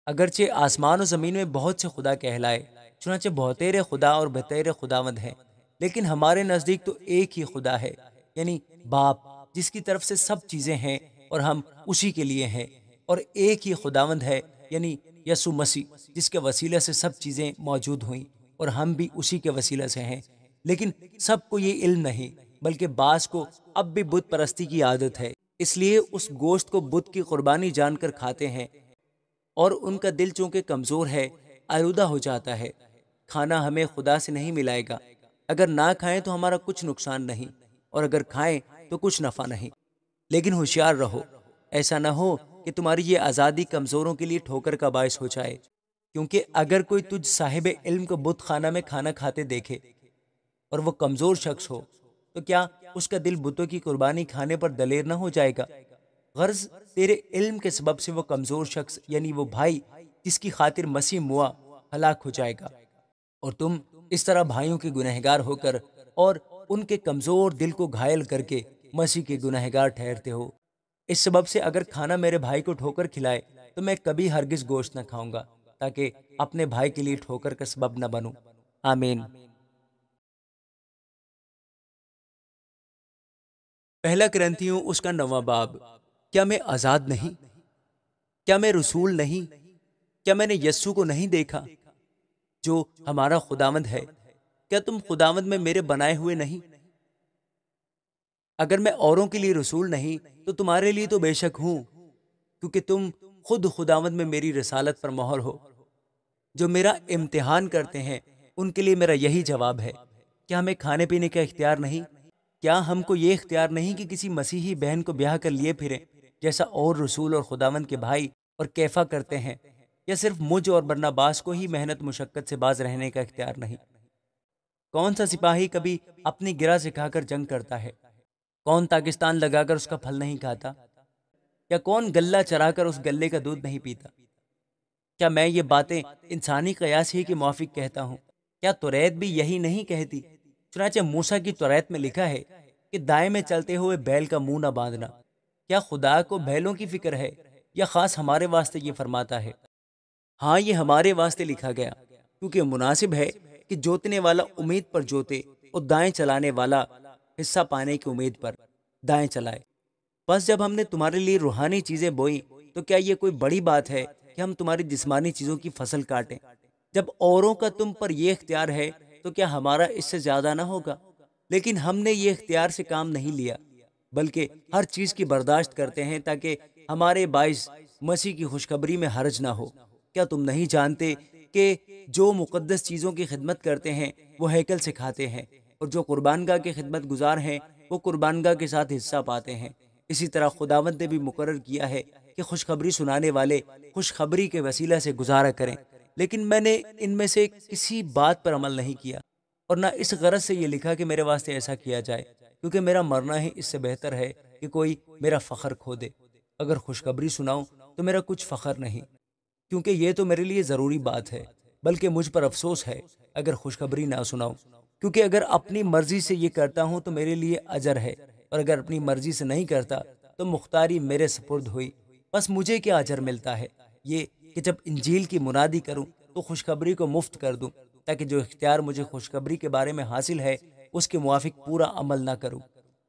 S1: اگرچہ آسمان و زمین میں بہت سے خدا کہلائے، چنانچہ بہتیرے خدا اور بہتیرے خداوند ہیں، لیکن ہمارے نزدیک تو ایک ہی خدا ہے، یعنی باپ، جس کی طرف سے سب چیزیں ہیں اور ہم اسی کے لیے ہیں، اور ایک ہی خداوند ہے، یعنی یسوع مسیح، جس کے وسیلے سے سب چیزیں موجود ہوئیں، اور ہم بھی اسی کے وسیلے سے ہیں۔ لیکن سب کو یہ علم نہیں، بلکہ بعض کو اب بھی بت پرستی کی عادت ہے، اس لیے اس گوشت کو بت کی قربانی جان کر کھاتے ہیں، اور ان کا دل چونکہ کمزور ہے آلودہ ہو جاتا ہے۔ کھانا ہمیں خدا سے نہیں ملائے گا، اگر نہ کھائیں تو ہمارا کچھ نقصان نہیں، اور اگر کھائیں تو کچھ نفع نہیں۔ لیکن ہوشیار رہو، ایسا نہ ہو کہ تمہاری یہ آزادی کمزوروں کے لیے ٹھوکر کا باعث ہو جائے، کیونکہ اگر کوئی تجھ صاحب علم کو بت خانہ میں کھانا کھاتے دیکھے اور وہ کمزور شخص ہو، تو کیا اس کا دل بتوں کی قربانی کھانے پر دلیر نہ ہو جائے گا؟ غرض تیرے علم کے سبب سے وہ کمزور شخص، یعنی وہ بھائی جس کی خاطر مسیح موا، ہلاک ہو جائے گا، اور تم اس طرح بھائیوں کے گنہگار ہو کر اور ان کے کمزور دل کو گھائل کر کے مسیح کے گنہگار ٹھہرتے ہو۔ اس سبب سے اگر کھانا میرے بھائی کو ٹھوکر کھلائے تو میں کبھی ہرگز گوشت نہ کھاؤں گا، تاکہ اپنے بھائی کے لیے ٹھوکر کا سبب نہ بنوں۔ آمین۔ پہلا کرنتھیوں اس کا 9واں باب۔ کیا میں آزاد نہیں؟ کیا میں رسول نہیں؟ کیا میں نے یسوع کو نہیں دیکھا جو ہمارا خداوند ہے؟ کیا تم خداوند میں میرے بنائے ہوئے نہیں؟ اگر میں اوروں کے لیے رسول نہیں تو تمہارے لیے تو بے شک ہوں، کیونکہ تم خود خداوند میں میری رسالت پر مہر ہو۔ جو میرا امتحان کرتے ہیں ان کے لیے میرا یہی جواب ہے۔ کیا ہمیں کھانے پینے کا اختیار نہیں؟ کیا ہم کو یہ اختیار نہیں کہ کسی مسیحی بہن کو بیاہ کر لیے پھریں، جیسا اور رسول اور خداوند کے بھائی اور کیفا کرتے ہیں؟ یا صرف مجھ اور برناباس کو ہی محنت مشقت سے باز رہنے کا اختیار نہیں؟ کون سا سپاہی کبھی اپنی گرہ سکھا کر جنگ کرتا ہے؟ کون پاکستان لگا کر اس کا پھل نہیں کھاتا؟ یا کون گلہ چرا کر اس گلے کا دودھ نہیں پیتا؟ کیا میں یہ باتیں انسانی قیاس ہی کے موافق کہتا ہوں؟ کیا توریت بھی یہی نہیں کہتی؟ چنانچہ موسیٰ کی توریت میں لکھا ہے کہ دائیں میں چلتے ہوئے بیل کا منہ نہ باندھنا۔ کیا خدا کو بیلوں کی فکر ہے، یا خاص ہمارے واسطے یہ فرماتا ہے؟ ہاں، یہ ہمارے واسطے لکھا گیا، کیونکہ مناسب ہے کہ جوتنے والا امید پر جوتے اور دائیں چلانے والا حصہ پانے کی امید پر دائیں چلائے۔ بس جب ہم نے تمہارے لیے روحانی چیزیں بوئی تو کیا یہ کوئی بڑی بات ہے کہ ہم تمہاری جسمانی چیزوں کی فصل کاٹیں؟ جب اوروں کا تم پر یہ اختیار ہے تو کیا ہمارا اس سے زیادہ نہ ہوگا؟ لیکن ہم نے یہ اختیار سے کام نہیں لیا، بلکہ ہر چیز کی برداشت کرتے ہیں تاکہ ہمارے باعث مسیح کی خوشخبری میں حرج نہ ہو۔ کیا تم نہیں جانتے کہ جو مقدس چیزوں کی خدمت کرتے ہیں وہ ہیکل سے کھاتے ہیں، اور جو قربانگاہ کے خدمت گزار ہیں وہ قربانگاہ کے ساتھ حصہ پاتے ہیں؟ اسی طرح خداوند نے بھی مقرر کیا ہے کہ خوشخبری سنانے والے خوشخبری کے وسیلہ سے گزارا کریں، لیکن میں نے ان میں سے کسی بات پر عمل نہیں کیا، اور نہ اس غرض سے یہ لکھا کہ میرے واسطے ایسا کیا جائے، کیونکہ میرا مرنا ہی اس سے بہتر ہے کہ کوئی میرا فخر کھو دے۔ اگر خوشخبری سناؤں تو میرا کچھ فخر نہیں، کیونکہ یہ تو میرے لیے ضروری بات ہے، بلکہ مجھ پر افسوس ہے اگر خوشخبری نہ سناؤں، کیونکہ اگر اپنی مرضی سے یہ کرتا ہوں تو میرے لیے اجر ہے، اور اگر اپنی مرضی سے نہیں کرتا تو مختاری میرے سپرد ہوئی۔ بس مجھے کیا اجر ملتا ہے؟ یہ کہ جب انجیل کی منادی کروں تو خوشخبری کو مفت کر دوں، تاکہ جو اختیار مجھے خوشخبری کے بارے میں حاصل ہے اس کے موافق پورا عمل نہ کروں۔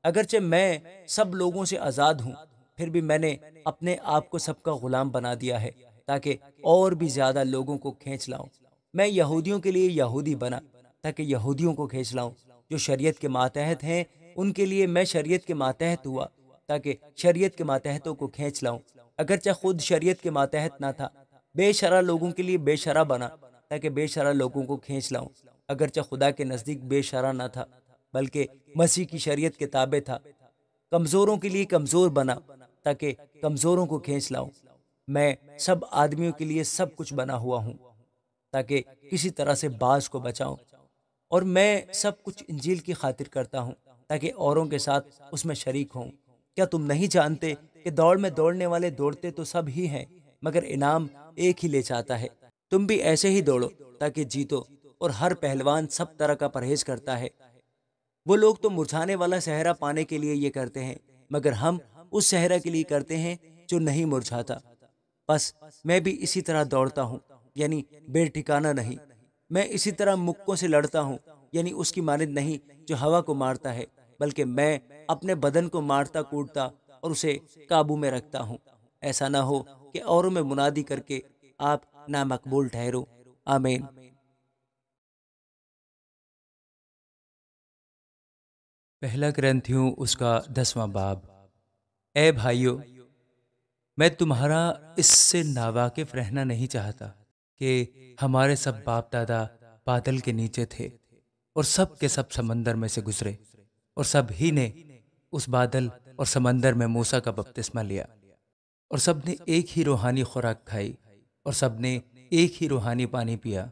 S1: اگرچہ میں سب لوگوں سے آزاد ہوں، پھر بھی میں نے اپنے آپ کو سب کا غلام بنا دیا ہے، تاکہ اور بھی زیادہ لوگوں کو کھینچ لاؤں۔ میں یہودیوں کے لیے یہودی بنا تاکہ یہودیوں کو کھینچ لاؤں۔ جو شریعت کے ماتحت ہیں ان کے لیے میں شریعت کے ماتحت ہوا تاکہ شریعت کے ماتحتوں کو کھینچ لاؤں۔ اگرچہ خود شریعت کے ماتحت نہ تھا، بے شرع لوگوں کے لیے بے شرع بنا تاکہ بے شرع لوگوں کو کھینچ لاؤں۔ اگرچہ خدا کے نزدیک بے شرع نہ تھا، بلکہ مسیح کی شریعت کے تابع تھا، کمزوروں کے لیے کمزور بنا تاکہ کمزوروں کو کھینچ لاؤں۔ میں سب آدمیوں کے لیے سب کچھ بنا ہوا ہوں تاکہ کسی طرح سے بعض کو بچاؤں، اور میں سب کچھ انجیل کی خاطر کرتا ہوں تاکہ اوروں کے ساتھ اس میں شریک ہوں۔ کیا تم نہیں جانتے کہ دوڑ میں دوڑنے والے دوڑتے تو سب ہی ہیں، مگر انعام ایک ہی لے جاتا ہے؟ تم بھی ایسے ہی دوڑو تاکہ جیتو، اور ہر پہلوان سب طرح کا پرہیز کرتا ہے۔ وہ لوگ تو مرجھانے والا صحرا پانے کے لیے یہ کرتے ہیں، مگر ہم اس صحرا کے لیے کرتے ہیں جو نہیں مرجھاتا۔ بس میں بھی اسی طرح دوڑتا ہوں، یعنی بے ٹھکانہ نہیں۔ میں اسی طرح مکوں سے لڑتا ہوں، یعنی اس کی مانند نہیں جو ہوا کو مارتا ہے، بلکہ میں اپنے بدن کو مارتا کوٹتا اور اسے قابو میں رکھتا ہوں، ایسا نہ ہو کہ اوروں میں منادی کر کے آپ نامقبول ٹھہرو۔ آمین۔ پہلا کرنتھیوں اس کا 10واں باب۔ اے بھائیو، میں تمہارا اس سے ناواقف رہنا نہیں چاہتا کہ ہمارے سب باپ دادا بادل کے نیچے تھے، اور سب کے سب سمندر میں سے گزرے، اور سب ہی نے اس بادل اور سمندر میں موسیٰ کا بپتسمہ لیا، اور سب نے ایک ہی روحانی خوراک کھائی، اور سب نے ایک ہی روحانی پانی پیا،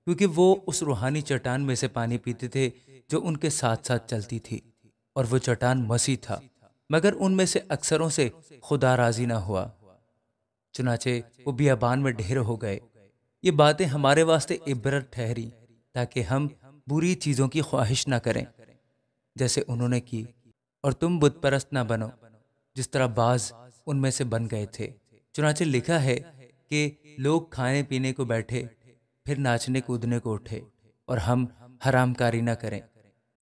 S1: کیونکہ وہ اس روحانی چٹان میں سے پانی پیتے تھے جو ان کے ساتھ ساتھ چلتی تھی، اور وہ چٹان مسیح تھا، مگر ان میں سے اکثروں سے خدا راضی نہ ہوا، چنانچہ وہ بیابان میں ڈھیر ہو گئے۔ یہ باتیں ہمارے واسطے عبرت ٹھہری تاکہ ہم بری چیزوں کی خواہش نہ کریں جیسے انہوں نے کی، اور تم بت پرست نہ بنو جس طرح بعض ان میں سے بن گئے تھے۔ چنانچہ لکھا ہے کہ لوگ کھانے پینے کو بیٹھے، پھر ناچنے کودنے کو اٹھے، اور ہم حرام کاری نہ کریں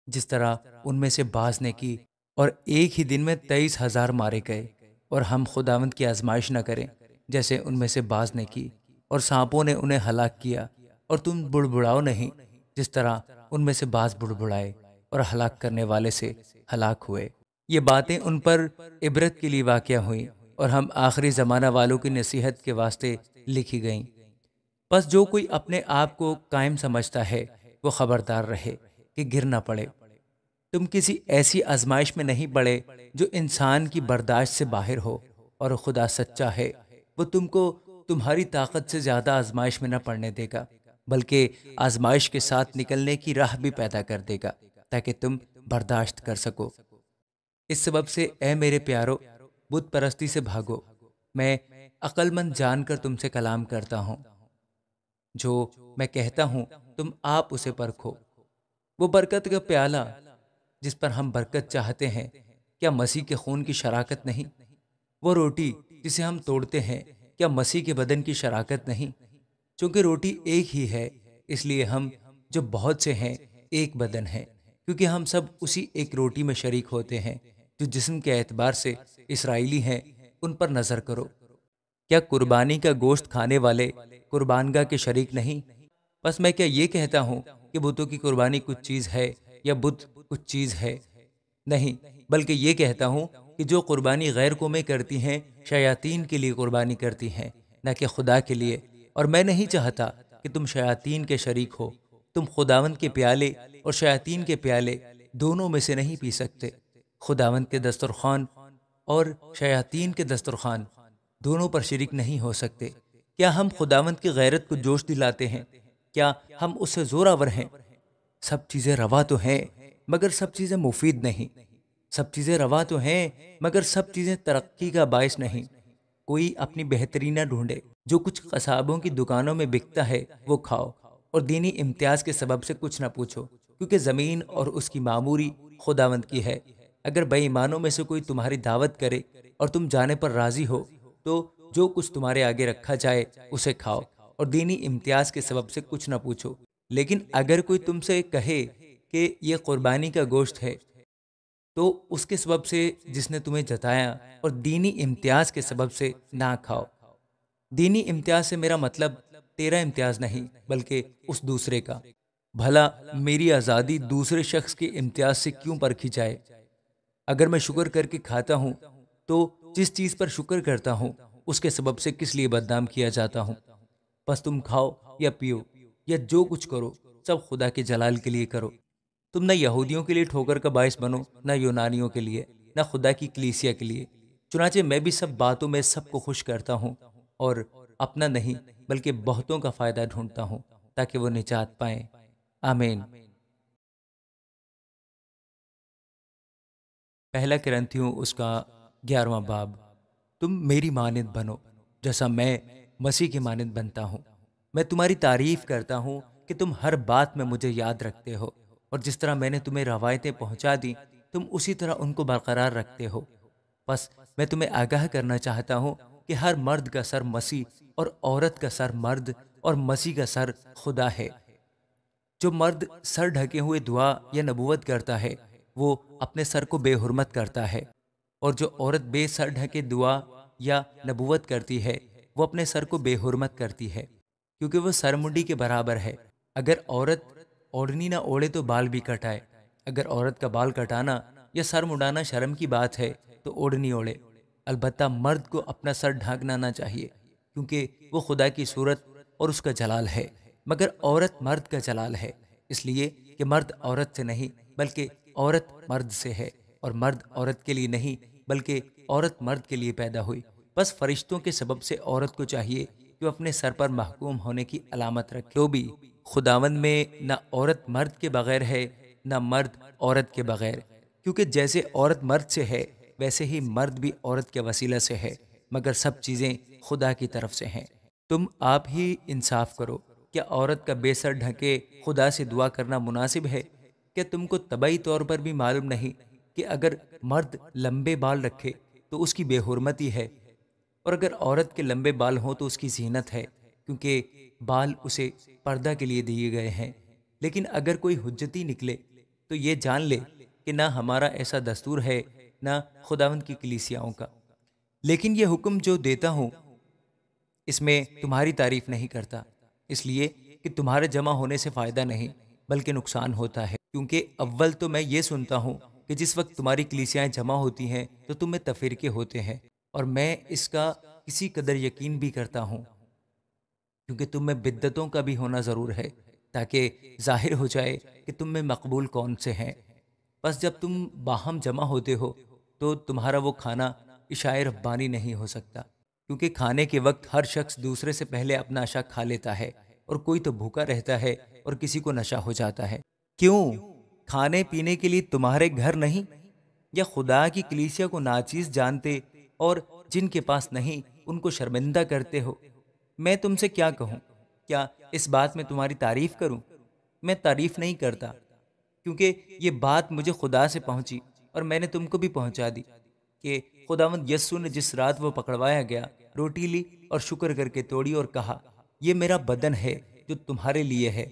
S1: جس طرح ان میں سے بعض نے کی، اور ایک ہی دن میں 23,000 مارے گئے، اور ہم خداوند کی آزمائش نہ کریں جیسے ان میں سے بعض نے کی، اور سانپوں نے انہیں ہلاک کیا، اور تم بڑبڑاؤ نہیں جس طرح ان میں سے بعض بڑبڑائے اور ہلاک کرنے والے سے ہلاک ہوئے۔ یہ باتیں ان پر عبرت کے لیے واقع ہوئیں، اور ہم آخری زمانہ والوں کی نصیحت کے واسطے لکھی گئیں۔ بس جو کوئی اپنے آپ کو قائم سمجھتا ہے وہ خبردار رہے کہ گر نہ پڑے۔ تم کسی ایسی آزمائش میں نہیں پڑے جو انسان کی برداشت سے باہر ہو، اور خدا سچا ہے، وہ تم کو تمہاری طاقت سے زیادہ آزمائش میں نہ پڑنے دے گا، بلکہ آزمائش کے ساتھ نکلنے کی راہ بھی پیدا کر دے گا تاکہ تم برداشت کر سکو۔ اس سبب سے اے میرے پیارو، بت پرستی سے بھاگو۔ میں عقل مند جان کر تم سے کلام کرتا ہوں، جو میں کہتا ہوں تم آپ اسے پرکھو۔ وہ برکت کا پیالہ جس پر ہم برکت چاہتے ہیں، کیا مسیح کے خون کی شراکت نہیں؟ وہ روٹی جسے ہم توڑتے ہیں، کیا مسیح کے بدن کی شراکت نہیں؟ چونکہ روٹی ایک ہی ہے، اس لیے ہم جو بہت سے ہیں ایک بدن ہیں، کیونکہ ہم سب اسی ایک روٹی میں شریک ہوتے ہیں۔ جو جسم کے اعتبار سے اسرائیلی ہیں ان پر نظر کرو۔ کیا قربانی کا گوشت کھانے والے قربانگاہ کے شریک نہیں؟ بس میں کیا یہ کہتا ہوں کہ بتوں کی قربانی کچھ چیز ہے یا بت کچھ چیز ہے؟ نہیں، بلکہ یہ کہتا ہوں کہ جو قربانی غیر قومیں کرتی ہیں شیاطین کے لیے قربانی کرتی ہیں، نہ کہ خدا کے لیے، اور میں نہیں چاہتا کہ تم شیاطین کے شریک ہو۔ تم خداوند کے پیالے اور شیاطین کے پیالے دونوں میں سے نہیں پی سکتے۔ خداوند کے دسترخوان اور شیاطین کے دسترخوان دونوں پر شریک نہیں ہو سکتے۔ کیا ہم خداوند کی غیرت کو جوش دلاتے ہیں؟ کیا ہم اس سے زوراور ہیں؟ سب چیزیں روا تو ہیں مگر سب چیزیں مفید نہیں۔ سب چیزیں روا تو ہیں مگر سب چیزیں ترقی کا باعث نہیں۔ کوئی اپنی بہتری نہ ڈھونڈے۔ جو کچھ قصابوں کی دکانوں میں بکتا ہے وہ کھاؤ، اور دینی امتیاز کے سبب سے کچھ نہ پوچھو، کیونکہ زمین اور اس کی معموری خداوند کی ہے۔ اگر بے ایمانوں میں سے کوئی تمہاری دعوت کرے اور تم جانے پر راضی ہو، تو جو کچھ تمہارے آگے رکھا جائے اسے کھاؤ، اور دینی امتیاز کے سبب سے کچھ نہ پوچھو۔ لیکن اگر کوئی تم سے کہے کہ یہ قربانی کا گوشت ہے، تو اس کے سبب سے جس نے تمہیں جتایا، اور دینی امتیاز کے سبب سے نہ کھاؤ۔ دینی امتیاز سے میرا مطلب تیرا امتیاز نہیں بلکہ اس دوسرے کا۔ بھلا میری آزادی دوسرے شخص کے امتیاز سے کیوں پرکھی جائے؟ اگر میں شکر کر کے کھاتا ہوں تو جس چیز پر شکر کرتا ہوں اس کے سبب سے کس لیے بدنام کیا جاتا ہوں؟ بس تم کھاؤ یا پیو یا جو کچھ کرو سب خدا کے جلال کے لیے کرو۔ تم نہ یہودیوں کے لیے ٹھوکر کا باعث بنو، نہ یونانیوں کے لیے، نہ خدا کی کلیسیا کے لیے۔ چنانچہ میں بھی سب باتوں میں سب کو خوش کرتا ہوں، اور اپنا نہیں بلکہ بہتوں کا فائدہ ڈھونڈتا ہوں تاکہ وہ نجات پائیں۔ آمین۔ پہلا کرنتھیوں اس کا 11واں باب۔ تم میری مانند بنو جیسا میں مسیح کی مانند بنتا ہوں۔ میں تمہاری تعریف کرتا ہوں کہ تم ہر بات میں مجھے یاد رکھتے ہو، اور جس طرح میں نے تمہیں روایتیں پہنچا دی تم اسی طرح ان کو برقرار رکھتے ہو۔ بس میں تمہیں آگاہ کرنا چاہتا ہوں کہ ہر مرد کا سر مسیح، اور عورت کا سر مرد، اور مسیح کا سر خدا ہے۔ جو مرد سر ڈھکے ہوئے دعا یا نبوت کرتا ہے وہ اپنے سر کو بے حرمت کرتا ہے، اور جو عورت بے سر ڈھکے دعا یا نبوت کرتی ہے وہ اپنے سر کو بے حرمت کرتی ہے، کیونکہ وہ سر منڈی کے برابر ہے۔ اگر عورت اوڑھنی نہ اوڑھے تو بال بھی کٹائے۔ اگر عورت کا بال کٹانا یا سر مڈانا شرم کی بات ہے تو اوڑھنی اوڑھے۔ البتہ مرد کو اپنا سر ڈھانکنا نہ چاہیے، کیونکہ وہ خدا کی صورت اور اس کا جلال ہے، مگر عورت مرد کا جلال ہے، اس لیے کہ مرد عورت سے نہیں بلکہ عورت مرد سے ہے، اور مرد عورت کے لیے نہیں بلکہ عورت مرد کے لیے پیدا ہوئی۔ بس فرشتوں کے سبب سے عورت کو چاہیے کہ وہ اپنے سر پر محکوم ہونے کی علامت رکھے۔ تو بھی خداوند میں نہ عورت مرد کے بغیر ہے نہ مرد عورت کے بغیر، کیونکہ جیسے عورت مرد سے ہے ویسے ہی مرد بھی عورت کے وسیلہ سے ہے، مگر سب چیزیں خدا کی طرف سے ہیں۔ تم آپ ہی انصاف کرو۔ کیا عورت کا بے سر ڈھکے خدا سے دعا کرنا مناسب ہے؟ کیا تم کو طبعی طور پر بھی معلوم نہیں کہ اگر مرد لمبے بال رکھے تو اس کی بے حرمتی ہے، اور اگر عورت کے لمبے بال ہوں تو اس کی زینت ہے، کیونکہ بال اسے پردہ کے لیے دیے گئے ہیں۔ لیکن اگر کوئی حجتی نکلے تو یہ جان لے کہ نہ ہمارا ایسا دستور ہے، نہ خداوند کی کلیسیاؤں کا۔ لیکن یہ حکم جو دیتا ہوں اس میں تمہاری تعریف نہیں کرتا، اس لیے کہ تمہارے جمع ہونے سے فائدہ نہیں بلکہ نقصان ہوتا ہے، کیونکہ اول تو میں یہ سنتا ہوں کہ جس وقت تمہاری کلیسیائیں جمع ہوتی ہیں تو تم میں تفرقے ہوتے ہیں، اور میں اس کا کسی قدر یقین بھی کرتا ہوں، کیونکہ تم میں بدعتوں کا بھی ہونا ضرور ہے، تاکہ ظاہر ہو جائے کہ تم میں مقبول کون سے ہیں۔ بس جب تم باہم جمع ہوتے ہو تو تمہارا وہ کھانا عشاء ربانی نہیں ہو سکتا، کیونکہ کھانے کے وقت ہر شخص دوسرے سے پہلے اپنا عشاء کھا لیتا ہے، اور کوئی تو بھوکا رہتا ہے اور کسی کو نشہ ہو جاتا ہے۔ کیوں؟ کھانے پینے کے لیے تمہارے گھر نہیں؟ یا خدا کی کلیسیا کو ناچیز جانتے اور جن کے پاس نہیں ان کو شرمندہ کرتے ہو؟ میں تم سے کیا کہوں؟ کیا اس بات میں تمہاری تعریف کروں؟ میں تعریف نہیں کرتا، کیونکہ یہ بات مجھے خدا سے پہنچی اور میں نے تم کو بھی پہنچا دی کہ خداوند یسوع نے جس رات وہ پکڑوایا گیا روٹی لی اور شکر کر کے توڑی اور کہا، یہ میرا بدن ہے جو تمہارے لیے ہے،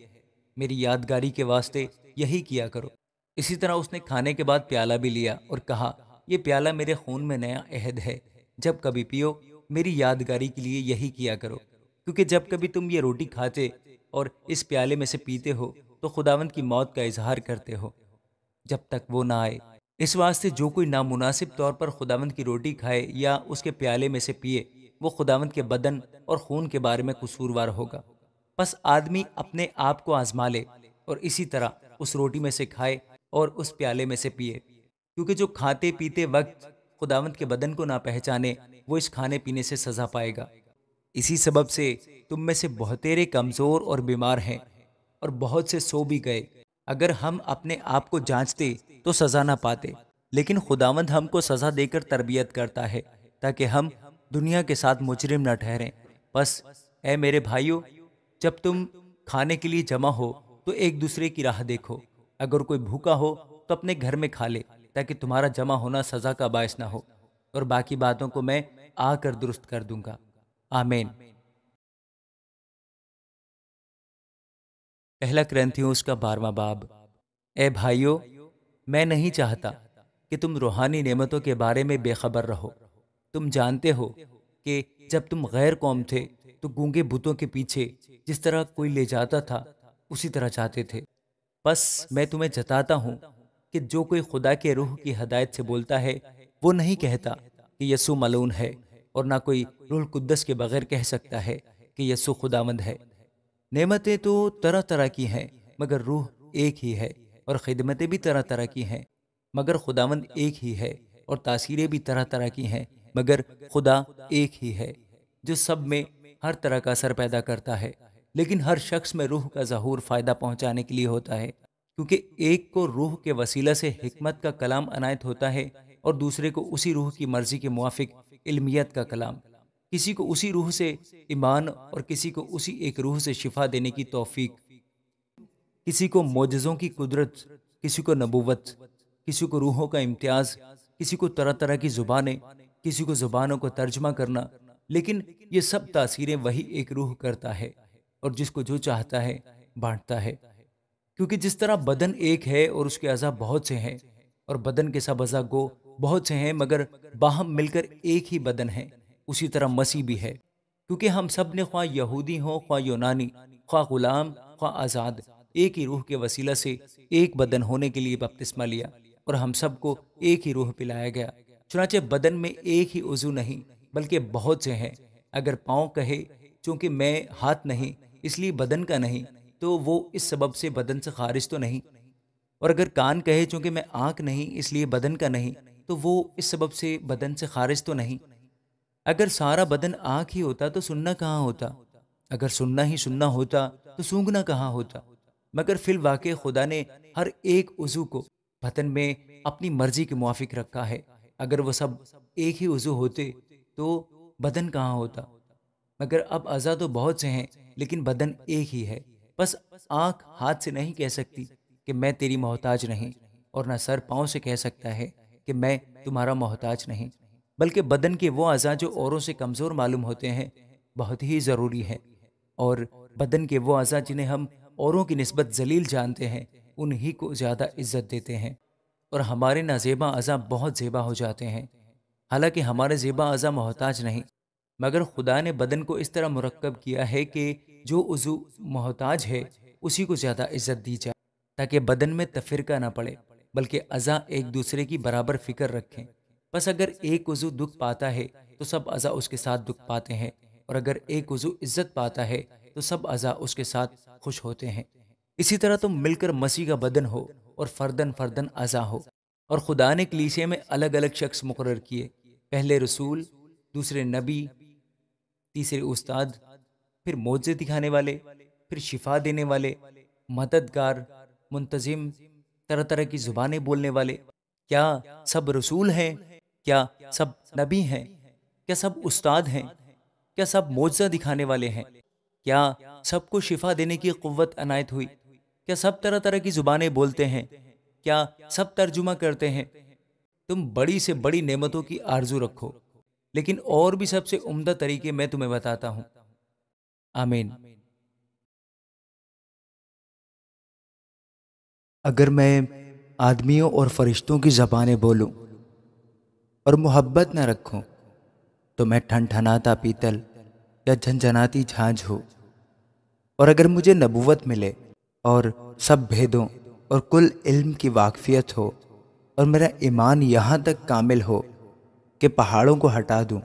S1: میری یادگاری کے واسطے یہی کیا کرو۔ اسی طرح اس نے کھانے کے بعد پیالہ بھی لیا اور کہا، یہ پیالہ میرے خون میں نیا عہد ہے، جب کبھی پیو میری یادگاری کے لیے یہی کیا کرو، کیونکہ جب کبھی تم یہ روٹی کھاتے اور اس پیالے میں سے پیتے ہو تو خداوند کی موت کا اظہار کرتے ہو جب تک وہ نہ آئے۔ اس واسطے جو کوئی نامناسب طور پر خداوند کی روٹی کھائے یا اس کے پیالے میں سے پیے، وہ خداوند کے بدن اور خون کے بارے میں قصوروار ہوگا۔ پس آدمی اپنے آپ کو آزما لے اور اسی طرح اس روٹی میں سے کھائے اور اس پیالے میں سے پیے، کیونکہ جو کھاتے پیتے وقت خداوند کے بدن کو نہ پہچانے وہ اس کھانے پینے سے سزا پائے گا۔ اسی سبب سے تم میں سے بہتیرے کمزور اور بیمار ہیں، اور بہت سے سو بھی گئے۔ اگر ہم اپنے آپ کو جانچتے تو سزا نہ پاتے، لیکن خداوند ہم کو سزا دے کر تربیت کرتا ہے تاکہ ہم دنیا کے ساتھ مجرم نہ ٹھہریں۔ بس اے میرے بھائیو، جب تم کھانے کے لیے جمع ہو تو ایک دوسرے کی راہ دیکھو۔ اگر کوئی بھوکا ہو تو اپنے گھر میں کھا لے، تاکہ تمہارا جمع ہونا سزا کا باعث نہ ہو، اور باقی باتوں کو میں آ کر درست کر دوں گا۔ آمین۔ پہلا کرنتھیوس کا 12واں باب۔ اے بھائیو، میں نہیں چاہتا کہ تم روحانی نعمتوں کے بارے میں بے خبر رہو۔ تم جانتے ہو کہ جب تم غیر قوم تھے تو گونگے بتوں کے پیچھے جس طرح کوئی لے جاتا تھا اسی طرح چاہتے تھے۔ بس میں تمہیں جتاتا ہوں کہ جو کوئی خدا کے روح کی ہدایت سے بولتا ہے وہ نہیں کہتا کہ یسوع ملعون ہے، اور نہ کوئی روح القدس کے بغیر کہہ سکتا ہے کہ یسوع خداوند ہے۔ نعمتیں تو طرح طرح کی ہیں مگر روح ایک ہی ہے، اور خدمتیں بھی طرح طرح کی ہیں مگر خداوند ایک ہی ہے، اور تاثیریں بھی طرح طرح کی ہیں مگر خدا ایک ہی ہے، جو سب میں ہر طرح کا اثر پیدا کرتا ہے۔ لیکن ہر شخص میں روح کا ظہور فائدہ پہنچانے کے لیے ہوتا ہے، کیونکہ ایک کو روح کے وسیلہ سے حکمت کا کلام عنایت ہوتا ہے، اور دوسرے کو اسی روح کی مرضی کے موافق علمیت کا کلام۔ کسی کو اسی روح سے ایمان، اور کسی کو اسی ایک روح سے شفا دینے کی توفیق، کسی کو معجزوں کی قدرت، کسی کو نبوت، کسی کو روحوں کا امتیاز، کسی کو طرح طرح کی زبانیں، کسی کو زبانوں کو ترجمہ کرنا۔ لیکن یہ سب تاثیریں وہی ایک روح کرتا ہے، اور جس کو جو چاہتا ہے بانٹتا ہے۔ کیونکہ جس طرح بدن ایک ہے اور اس کے اعضاء بہت سے ہیں، اور بدن کے سب اعضاء گو بہت سے ہیں مگر باہم مل کر ایک ہی بدن ہے، اسی طرح مسیح بھی ہے۔ کیونکہ ہم سب نے خواہ یہودی ہوں خواہ یونانی، خواہ غلام خواہ آزاد، ایک ہی روح کے وسیلہ سے ایک بدن ہونے کے لیے بپتسمہ لیا، اور ہم سب کو ایک ہی روح پلایا گیا۔ چنانچہ بدن میں ایک ہی عضو نہیں بلکہ بہت سے ہیں۔ اگر پاؤں کہے چونکہ میں ہاتھ نہیں اس لیے بدن کا نہیں، تو وہ اس سبب سے بدن سے خارج تو نہیں، اور اگر کان کہے چونکہ میں آنکھ نہیں اس لیے بدن کا نہیں، تو وہ اس سبب سے بدن سے خارج تو نہیں۔ اگر سارا بدن آنکھ ہی ہوتا تو سننا کہاں ہوتا؟ اگر سننا ہی سننا ہوتا تو سونگنا کہاں ہوتا؟ مگر فی الواقع خدا نے ہر ایک عضو کو بدن میں اپنی مرضی کے موافق رکھا ہے۔ اگر وہ سب ایک ہی عضو ہوتے تو بدن کہاں ہوتا؟ مگر اب اعضاء تو بہت سے ہیں لیکن بدن ایک ہی ہے۔ بس آنکھ ہاتھ سے نہیں کہہ سکتی کہ میں تیری محتاج نہیں، اور نہ سر پاؤں سے کہہ سکتا ہے کہ میں تمہارا محتاج نہیں، بلکہ بدن کے وہ اعضاء جو اوروں سے کمزور معلوم ہوتے ہیں بہت ہی ضروری ہے، اور بدن کے وہ اعضاء جنہیں ہم اوروں کی نسبت ذلیل جانتے ہیں انہی کو زیادہ عزت دیتے ہیں، اور ہمارے نازیبا اعضاء بہت زیبا ہو جاتے ہیں۔ حالانکہ ہمارے زیبا اعضاء محتاج نہیں، مگر خدا نے بدن کو اس طرح مرکب کیا ہے کہ جو عضو محتاج ہے اسی کو زیادہ عزت دی جائے، تاکہ بدن میں تفرقہ نہ پڑے بلکہ اعضاء ایک دوسرے کی برابر فکر رکھیں۔ بس اگر ایک عضو دکھ پاتا ہے تو سب اعضاء اس کے ساتھ دکھ پاتے ہیں، اور اگر ایک عضو عزت پاتا ہے تو سب اعضاء اس کے ساتھ خوش ہوتے ہیں۔ اسی طرح تم مل کر مسیح کا بدن ہو اور فردن فردن اعضاء ہو، اور خدا نے کلیسے میں الگ الگ شخص مقرر کیے، پہلے رسول، دوسرے نبی، تیسرے استاد، پھر معجزے دکھانے والے، پھر شفا دینے والے، مددگار، منتظم، طرح طرح کی زبانیں بولنے والے۔ کیا سب رسول ہیں؟ کیا سب نبی ہیں؟ کیا سب استاد ہیں؟ کیا سب معجزہ دکھانے والے ہیں؟ کیا سب کو شفا دینے کی قوت عنایت ہوئی؟ کیا سب طرح طرح کی زبانیں بولتے ہیں؟ کیا سب ترجمہ کرتے ہیں؟ تم بڑی سے بڑی نعمتوں کی آرزو رکھو، لیکن اور بھی سب سے عمدہ طریقے میں تمہیں بتاتا ہوں۔ آمین۔
S2: اگر میں آدمیوں اور فرشتوں کی زبانیں بولوں اور محبت نہ رکھوں تو میں ٹھنٹھناتا پیتل یا جھنجھناتی جھانجھ ہوں، اور اگر مجھے نبوت ملے اور سب بھیدوں اور کل علم کی واقفیت ہو، اور میرا ایمان یہاں تک کامل ہو کہ پہاڑوں کو ہٹا دوں،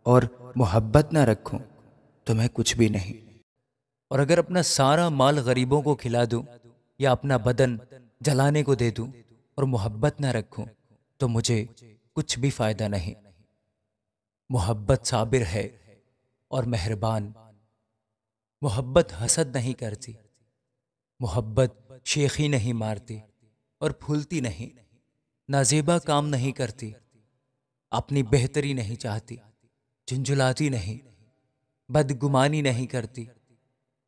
S2: اور محبت نہ رکھوں تو میں کچھ بھی نہیں۔
S1: اور اگر اپنا سارا مال غریبوں کو کھلا دوں یا اپنا بدن جلانے کو دے دوں اور محبت نہ رکھوں تو مجھے کچھ بھی فائدہ نہیں۔ محبت صابر ہے اور مہربان، محبت حسد نہیں کرتی، محبت شیخی نہیں مارتی اور پھولتی نہیں، نازیبا کام نہیں کرتی، اپنی بہتری نہیں چاہتی، جھنجھلاتی نہیں، بدگمانی نہیں کرتی،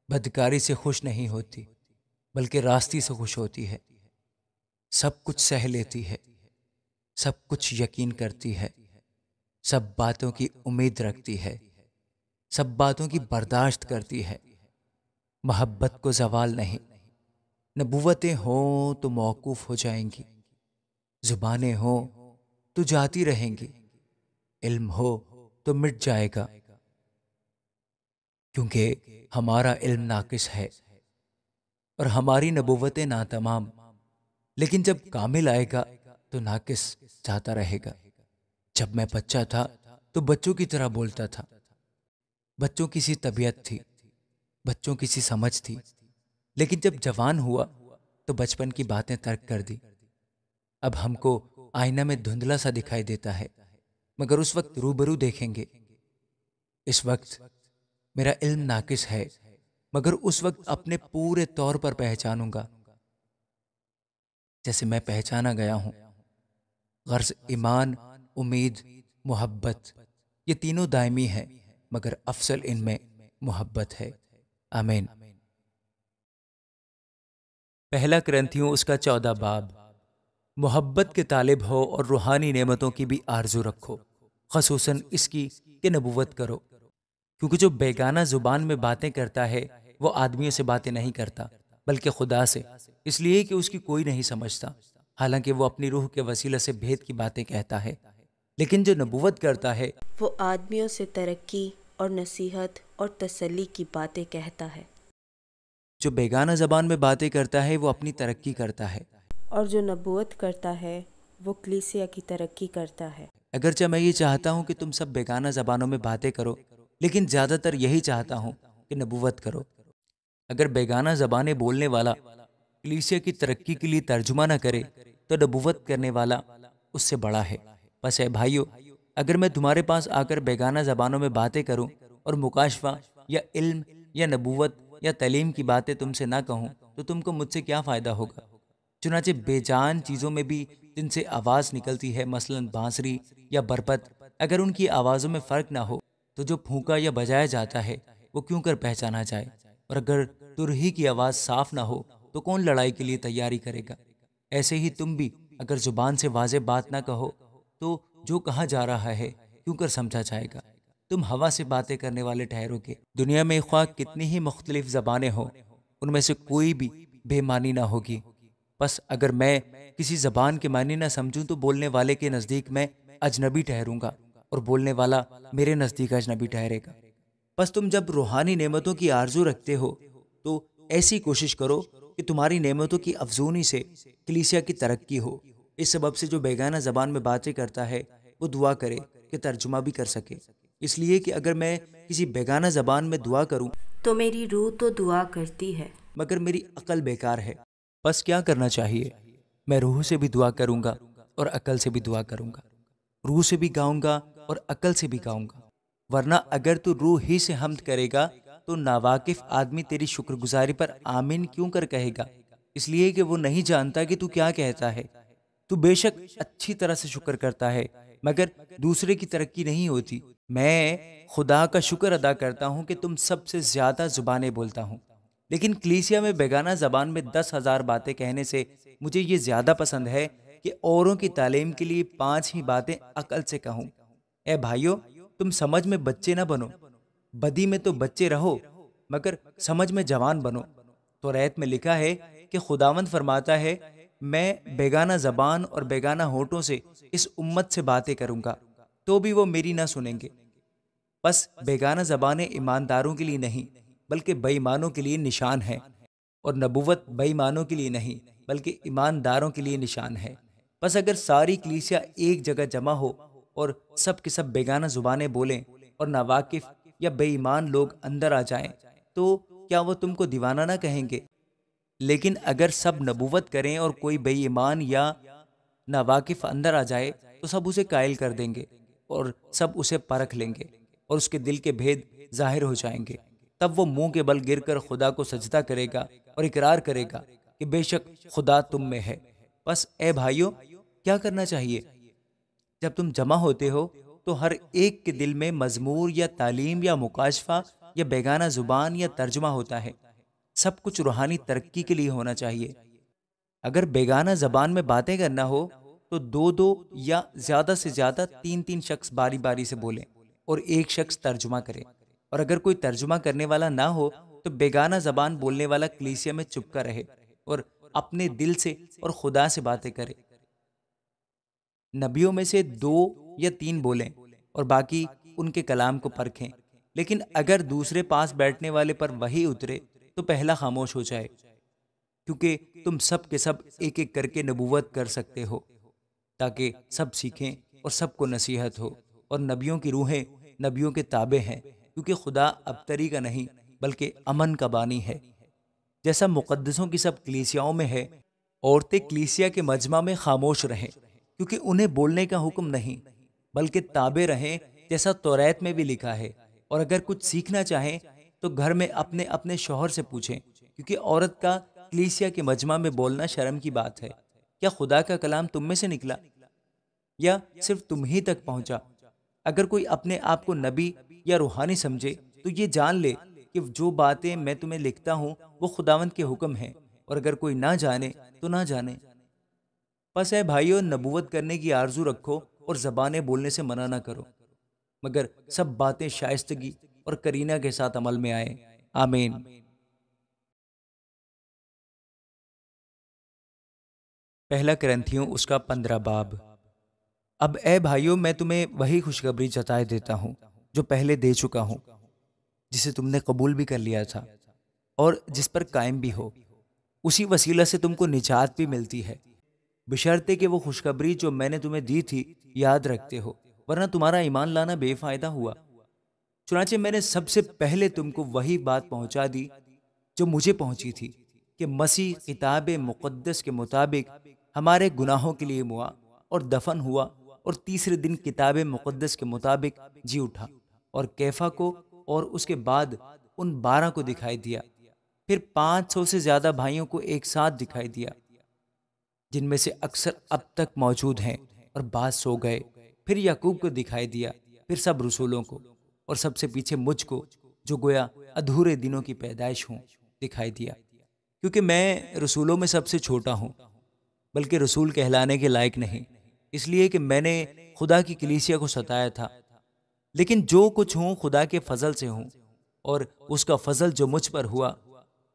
S1: بدکاری سے خوش نہیں ہوتی بلکہ راستی سے خوش ہوتی ہے، سب کچھ سہ لیتی ہے، سب کچھ یقین کرتی ہے، سب باتوں کی امید رکھتی ہے، سب باتوں کی برداشت کرتی ہے، محبت کو زوال نہیں۔ نبوتیں ہوں تو موقوف ہو جائیں گی، زبانیں ہوں تو جاتی رہیں گی، علم ہو تو مٹ جائے گا، کیونکہ ہمارا علم ناقص ہے اور ہماری نبوتیں ناتمام، لیکن جب کامل آئے گا تو ناقص جاتا رہے گا۔ جب میں بچہ تھا تو بچوں کی طرح بولتا تھا، بچوں کی سی طبیعت تھی، بچوں کی سی سمجھ تھی، لیکن جب جوان ہوا تو بچپن کی باتیں ترک کر دی۔ اب ہم کو آئینہ میں دھندلا سا دکھائی دیتا ہے، مگر اس وقت روبرو دیکھیں گے۔ اس وقت میرا علم ناقص ہے، مگر اس وقت اپنے پورے طور پر پہچانوں گا جیسے میں پہچانا گیا ہوں۔ غرض ایمان، امید، محبت، یہ تینوں دائمی ہیں، مگر افضل ان میں محبت ہے۔ آمین۔ پہلا کرنتھیوں اس کا 14 باب۔ محبت کے طالب ہو اور روحانی نعمتوں کی بھی آرزو رکھو، خصوصاً اس کی کہ نبوت کرو، کیونکہ جو بیگانہ زبان میں باتیں کرتا ہے وہ آدمیوں سے باتیں نہیں کرتا بلکہ خدا سے، اس لیے کہ اس کی کوئی نہیں سمجھتا، حالانکہ وہ اپنی روح کے وسیلہ سے بھید کی باتیں کہتا ہے۔ لیکن جو نبوت کرتا ہے
S3: وہ آدمیوں سے ترقی اور نصیحت اور تسلی کی باتیں کہتا ہے،
S1: جو بیگانہ زبان میں باتیں کرتا ہے وہ اپنی ترقی کرتا ہے،
S3: اور جو نبوت کرتا ہے وہ کلیسیا کی ترقی کرتا ہے۔
S1: اگرچہ میں یہ چاہتا ہوں کہ تم سب بیگانہ زبانوں میں باتیں کرو، لیکن زیادہ تر یہی چاہتا ہوں کہ نبوت کرو۔ اگر بیگانہ زبانیں بولنے والا کلیسیا کی ترقی کے لیے ترجمہ نہ کرے تو نبوت کرنے والا اس سے بڑا ہے۔ بس اے بھائیو، اگر میں تمہارے پاس آ کر بیگانہ زبانوں میں باتیں کروں اور مکاشفہ یا علم یا نبوت یا تعلیم کی باتیں تم سے نہ کہوں تو تم کو مجھ سے کیا فائدہ ہوگا؟ چنانچہ بے جان چیزوں میں بھی جن سے آواز نکلتی ہے، مثلاً بانسری یا برپت، اگر ان کی آوازوں میں فرق نہ ہو تو جو پھونکا یا بجایا جاتا ہے وہ کیوں کر پہچانا جائے؟ اور اگر ترہی کی آواز صاف نہ ہو تو کون لڑائی کے لیے تیاری کرے گا؟ ایسے ہی تم بھی اگر زبان سے واضح بات نہ کہو تو جو کہا جا رہا ہے کیوں کر سمجھا جائے گا؟ تم ہوا سے باتیں کرنے والے ٹھہرو گے۔ دنیا میں خواہ کتنی ہی مختلف زبانیں ہوں، ان میں سے کوئی بھی بے معنی نہ ہوگی۔ بس اگر میں کسی زبان کے معنی نہ سمجھوں تو بولنے والے کے نزدیک میں اجنبی ٹھہروں گا، اور بولنے والا میرے نزدیک اجنبی ٹھہرے گا۔ بس تم جب روحانی نعمتوں کی آرزو رکھتے ہو تو ایسی کوشش کرو کہ تمہاری نعمتوں کی افزونی سے کلیسیا کی ترقی ہو۔ اس سبب سے جو بیگانہ زبان میں باتیں کرتا ہے وہ دعا کرے کہ ترجمہ بھی کر سکے، اس لیے کہ اگر میں کسی بیگانہ زبان میں دعا کروں
S3: تو میری روح تو دعا کرتی ہے،
S1: مگر میری عقل بیکار ہے۔ بس کیا کرنا چاہیے؟ میں روح سے بھی دعا کروں گا اور عقل سے بھی دعا کروں گا، روح سے بھی گاؤں گا اور عقل سے بھی گاؤں گا۔ ورنہ اگر تو روح ہی سے حمد کرے گا تو ناواقف آدمی تیری شکر گزاری پر آمین کیوں کر کہے گا؟ اس لیے کہ وہ نہیں جانتا کہ تو کیا کہتا ہے۔ تو بے شک اچھی طرح سے شکر کرتا ہے، مگر دوسرے کی ترقی نہیں ہوتی۔ میں خدا کا شکر ادا کرتا ہوں کہ تم سب سے زیادہ زبانیں بولتا ہوں، لیکن کلیسیا میں بیگانہ زبان میں 10,000 باتیں کہنے سے مجھے یہ زیادہ پسند ہے کہ اوروں کی تعلیم کے لیے 5 ہی باتیں عقل سے کہوں۔ اے بھائیو، تم سمجھ میں بچے نہ بنو، بدی میں تو بچے رہو مگر سمجھ میں جوان بنو۔ تو ریت میں لکھا ہے کہ خداوند فرماتا ہے، میں بیگانہ زبان اور بیگانہ ہونٹوں سے اس امت سے باتیں کروں گا تو بھی وہ میری نہ سنیں گے۔ بس بیگانہ زبانیں ایمانداروں کے لیے نہیں بلکہ بے ایمانوں کے لیے نشان ہے، اور نبوت بے ایمانوں کے لیے نہیں بلکہ ایمانداروں کے لیے نشان ہے۔ بس اگر ساری کلیسیا ایک جگہ جمع ہو اور سب کے سب بیگانہ زبانیں بولیں اور ناواقف یا بے ایمان لوگ اندر آ جائیں تو کیا وہ تم کو دیوانہ نہ کہیں گے؟ لیکن اگر سب نبوت کریں اور کوئی بے ایمان یا ناواقف اندر آ جائے تو سب اسے قائل کر دیں گے اور سب اسے پرکھ لیں گے اور اس کے دل کے بھید ظاہر ہو جائیں گے۔ تب وہ منہ کے بل گر کر خدا کو سجدہ کرے گا اور اقرار کرے گا کہ بے شک خدا تم میں ہے۔ بس اے بھائیو، کیا کرنا چاہیے؟ جب تم جمع ہوتے ہو تو ہر ایک کے دل میں مزمور یا تعلیم یا مکاشفہ یا بیگانہ زبان یا ترجمہ ہوتا ہے۔ سب کچھ روحانی ترقی کے لیے ہونا چاہیے۔ اگر بیگانہ زبان میں باتیں کرنا ہو تو 2 یا زیادہ سے زیادہ 3 شخص باری باری سے بولیں اور ایک شخص ترجمہ کرے، اور اگر کوئی ترجمہ کرنے والا نہ ہو تو بیگانہ زبان بولنے والا کلیسیا میں چپ کر رہے اور اپنے دل سے اور خدا سے باتیں کرے۔ نبیوں میں سے 2 یا 3 بولیں اور باقی ان کے کلام کو پرکھیں، لیکن اگر دوسرے پاس بیٹھنے والے پر وہی اترے تو پہلا خاموش ہو جائے، کیونکہ تم سب کے سب ایک ایک کر کے نبوت کر سکتے ہو، تاکہ سب سیکھیں اور سب کو نصیحت ہو۔ اور نبیوں کی روحیں نبیوں کے تابع ہیں، کیونکہ خدا ابتری کا نہیں بلکہ امن کا بانی ہے۔ جیسا مقدسوں کی سب کلیسیاؤں میں ہے، عورتیں کلیسیا کے مجمع میں خاموش رہیں، کیونکہ انہیں بولنے کا حکم نہیں بلکہ تابع رہیں، جیسا توریت میں بھی لکھا ہے۔ اور اگر کچھ سیکھنا چاہیں تو گھر میں اپنے اپنے شوہر سے پوچھیں، کیونکہ عورت کا کلیسیا کے مجمع میں بولنا شرم کی بات ہے۔ کیا خدا کا کلام تم میں سے نکلا یا صرف تم ہی تک پہنچا؟ اگر کوئی اپنے آپ کو نبی یا روحانی سمجھے تو یہ جان لے کہ جو باتیں میں تمہیں لکھتا ہوں وہ خداوند کے حکم ہیں، اور اگر کوئی نہ جانے تو نہ جانے۔ پس اے بھائیو، نبوت کرنے کی آرزو رکھو اور زبانیں بولنے سے منع نہ کرو، مگر سب باتیں شائستگی اور کرینہ کے ساتھ عمل میں آئیں۔ آمین۔ پہلا کرنتھیوں اس کا 15 باب۔ اب اے بھائیو، میں تمہیں وہی خوشخبری جتائے دیتا ہوں جو پہلے دے چکا ہوں، جسے تم نے قبول بھی کر لیا تھا اور جس پر قائم بھی ہو۔ اسی وسیلہ سے تم کو نجات بھی ملتی ہے، بشرطے کہ وہ خوشخبری جو میں نے تمہیں دی تھی یاد رکھتے ہو، ورنہ تمہارا ایمان لانا بے فائدہ ہوا۔ چنانچہ میں نے سب سے پہلے تم کو وہی بات پہنچا دی جو مجھے پہنچی تھی، کہ مسیح کتاب مقدس کے مطابق ہمارے گناہوں کے لیے موا اور دفن ہوا، اور تیسرے دن کتاب مقدس کے مطابق جی اٹھا، اور کیفا کو اور اس کے بعد ان 12 کو دکھائی دیا، پھر 500 سے زیادہ بھائیوں کو ایک ساتھ دکھائی دیا، جن میں سے اکثر اب تک موجود ہیں اور بعض سو گئے۔ پھر یعقوب کو دکھائی دیا، پھر سب رسولوں کو، اور سب سے پیچھے مجھ کو، جو گویا ادھورے دنوں کی پیدائش ہوں، دکھائی دیا، کیونکہ میں رسولوں میں سب سے چھوٹا ہوں، بلکہ رسول کہلانے کے لائق نہیں، اس لیے کہ میں نے خدا کی کلیسیا کو ستایا تھا، لیکن جو کچھ ہوں خدا کے فضل سے ہوں، اور اس کا فضل جو مجھ پر ہوا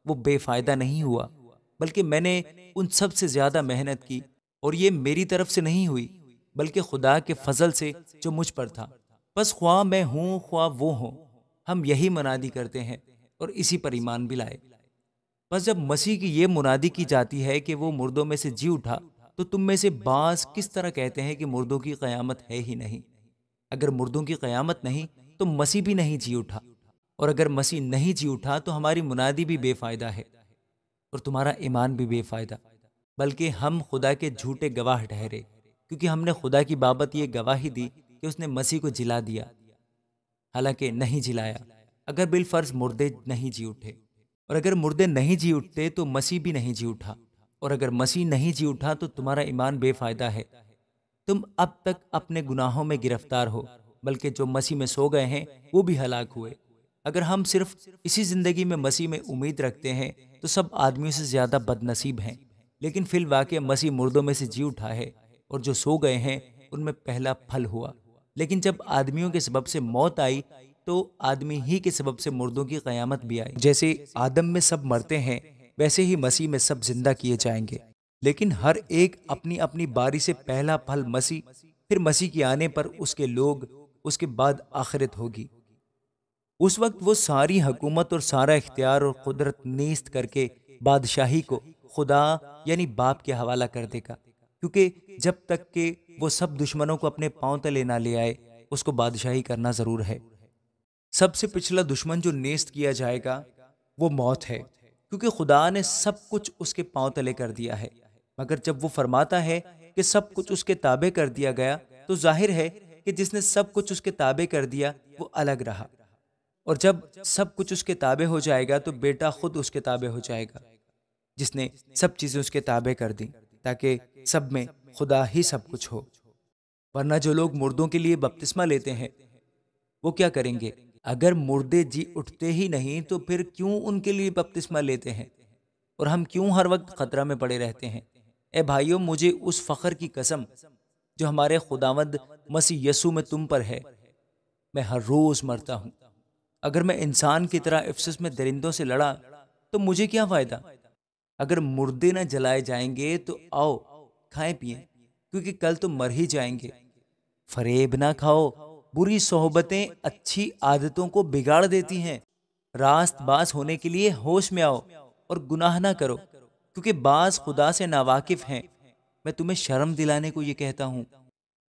S1: وہ بے فائدہ نہیں ہوا، بلکہ میں نے ان سب سے زیادہ محنت کی، اور یہ میری طرف سے نہیں ہوئی بلکہ خدا کے فضل سے جو مجھ پر تھا۔ بس خواہ میں ہوں خواہ وہ ہوں، ہم یہی منادی کرتے ہیں اور اسی پر ایمان بھی لائے۔ بس جب مسیح کی یہ منادی کی جاتی ہے کہ وہ مردوں میں سے جی اٹھا، تو تم میں سے بعض کس طرح کہتے ہیں کہ مردوں کی قیامت ہے ہی نہیں؟ اگر مردوں کی قیامت نہیں تو مسیح بھی نہیں جی اٹھا، اور اگر مسیح نہیں جی اٹھا تو ہماری منادی بھی بے فائدہ ہے اور تمہارا ایمان بھی بے فائدہ، بلکہ ہم خدا کے جھوٹے گواہ ٹھہرے، کیونکہ ہم نے خدا کی بابت یہ گواہی دی کہ اس نے مسیح کو جلا دیا، حالانکہ نہیں جلایا، اگر بالفرض مردے نہیں جی اٹھے۔ اور اگر مردے نہیں جی اٹھتے تو مسیح بھی نہیں جی اٹھا، اور اگر مسیح نہیں جی اٹھا تو تمہارا ایمان بے فائدہ ہے، تم اب تک اپنے گناہوں میں گرفتار ہو، بلکہ جو مسیح میں سو گئے ہیں وہ بھی ہلاک ہوئے۔ اگر ہم صرف اسی زندگی میں مسیح میں امید رکھتے ہیں تو سب آدمیوں سے زیادہ بد نصیب ہیں، لیکن فی الواقع مسیح مردوں میں سے جی اٹھا ہے، اور جو سو گئے ہیں ان میں پہلا پھل ہوا۔ لیکن جب آدمیوں کے سبب سے موت آئی تو آدمی ہی کے سبب سے مردوں کی قیامت بھی آئی۔ جیسے آدم میں سب مرتے ہیں ویسے ہی مسیح میں سب زندہ کیے جائیں گے، لیکن ہر ایک اپنی اپنی باری سے، پہلا پھل مسیح، پھر مسیح کے آنے پر اس کے لوگ، اس کے بعد آخرت ہوگی۔ اس وقت وہ ساری حکومت اور سارا اختیار اور قدرت نیست کر کے بادشاہی کو خدا یعنی باپ کے حوالہ کر دے گا، کیونکہ جب تک کہ وہ سب دشمنوں کو اپنے پاؤں تلے نہ لے آئے اس کو بادشاہی کرنا ضرور ہے۔ سب سے پچھلا دشمن جو نیست کیا جائے گا وہ موت ہے، کیونکہ خدا نے سب کچھ اس کے پاؤں تلے کر دیا ہے۔ مگر جب وہ فرماتا ہے کہ سب کچھ اس کے تابع کر دیا گیا، تو ظاہر ہے کہ جس نے سب کچھ اس کے تابع کر دیا وہ الگ رہا، اور جب سب کچھ اس کے تابع ہو جائے گا تو بیٹا خود اس کے تابع ہو جائے گا، جس نے سب چیزیں اس کے تابع کر دیں، تاکہ سب میں خدا ہی سب کچھ ہو۔ ورنہ جو لوگ مردوں کے لیے بپتسمہ لیتے ہیں وہ کیا کریں گے؟ اگر مردے جی اٹھتے ہی نہیں تو پھر کیوں ان کے لیے بپتسمہ لیتے ہیں؟ اور ہم کیوں ہر وقت خطرہ میں پڑے رہتے ہیں؟ اے بھائیوں، مجھے اس فخر کی قسم جو ہمارے خداوند مسیح یسوع میں تم پر ہے، میں ہر روز مرتا ہوں۔ اگر میں انسان کی طرح افسس میں درندوں سے لڑا تو مجھے کیا فائدہ؟ اگر مردے نہ جلائے جائیں گے تو آؤ کھائیں پیئیں، کیونکہ کل تو مر ہی جائیں گے۔ فریب نہ کھاؤ، بری صحبتیں اچھی عادتوں کو بگاڑ دیتی ہیں۔ راست باز ہونے کے لیے ہوش میں آؤ اور گناہ نہ کرو، کیونکہ بعض خدا سے ناواقف ہیں۔ میں تمہیں شرم دلانے کو یہ کہتا ہوں۔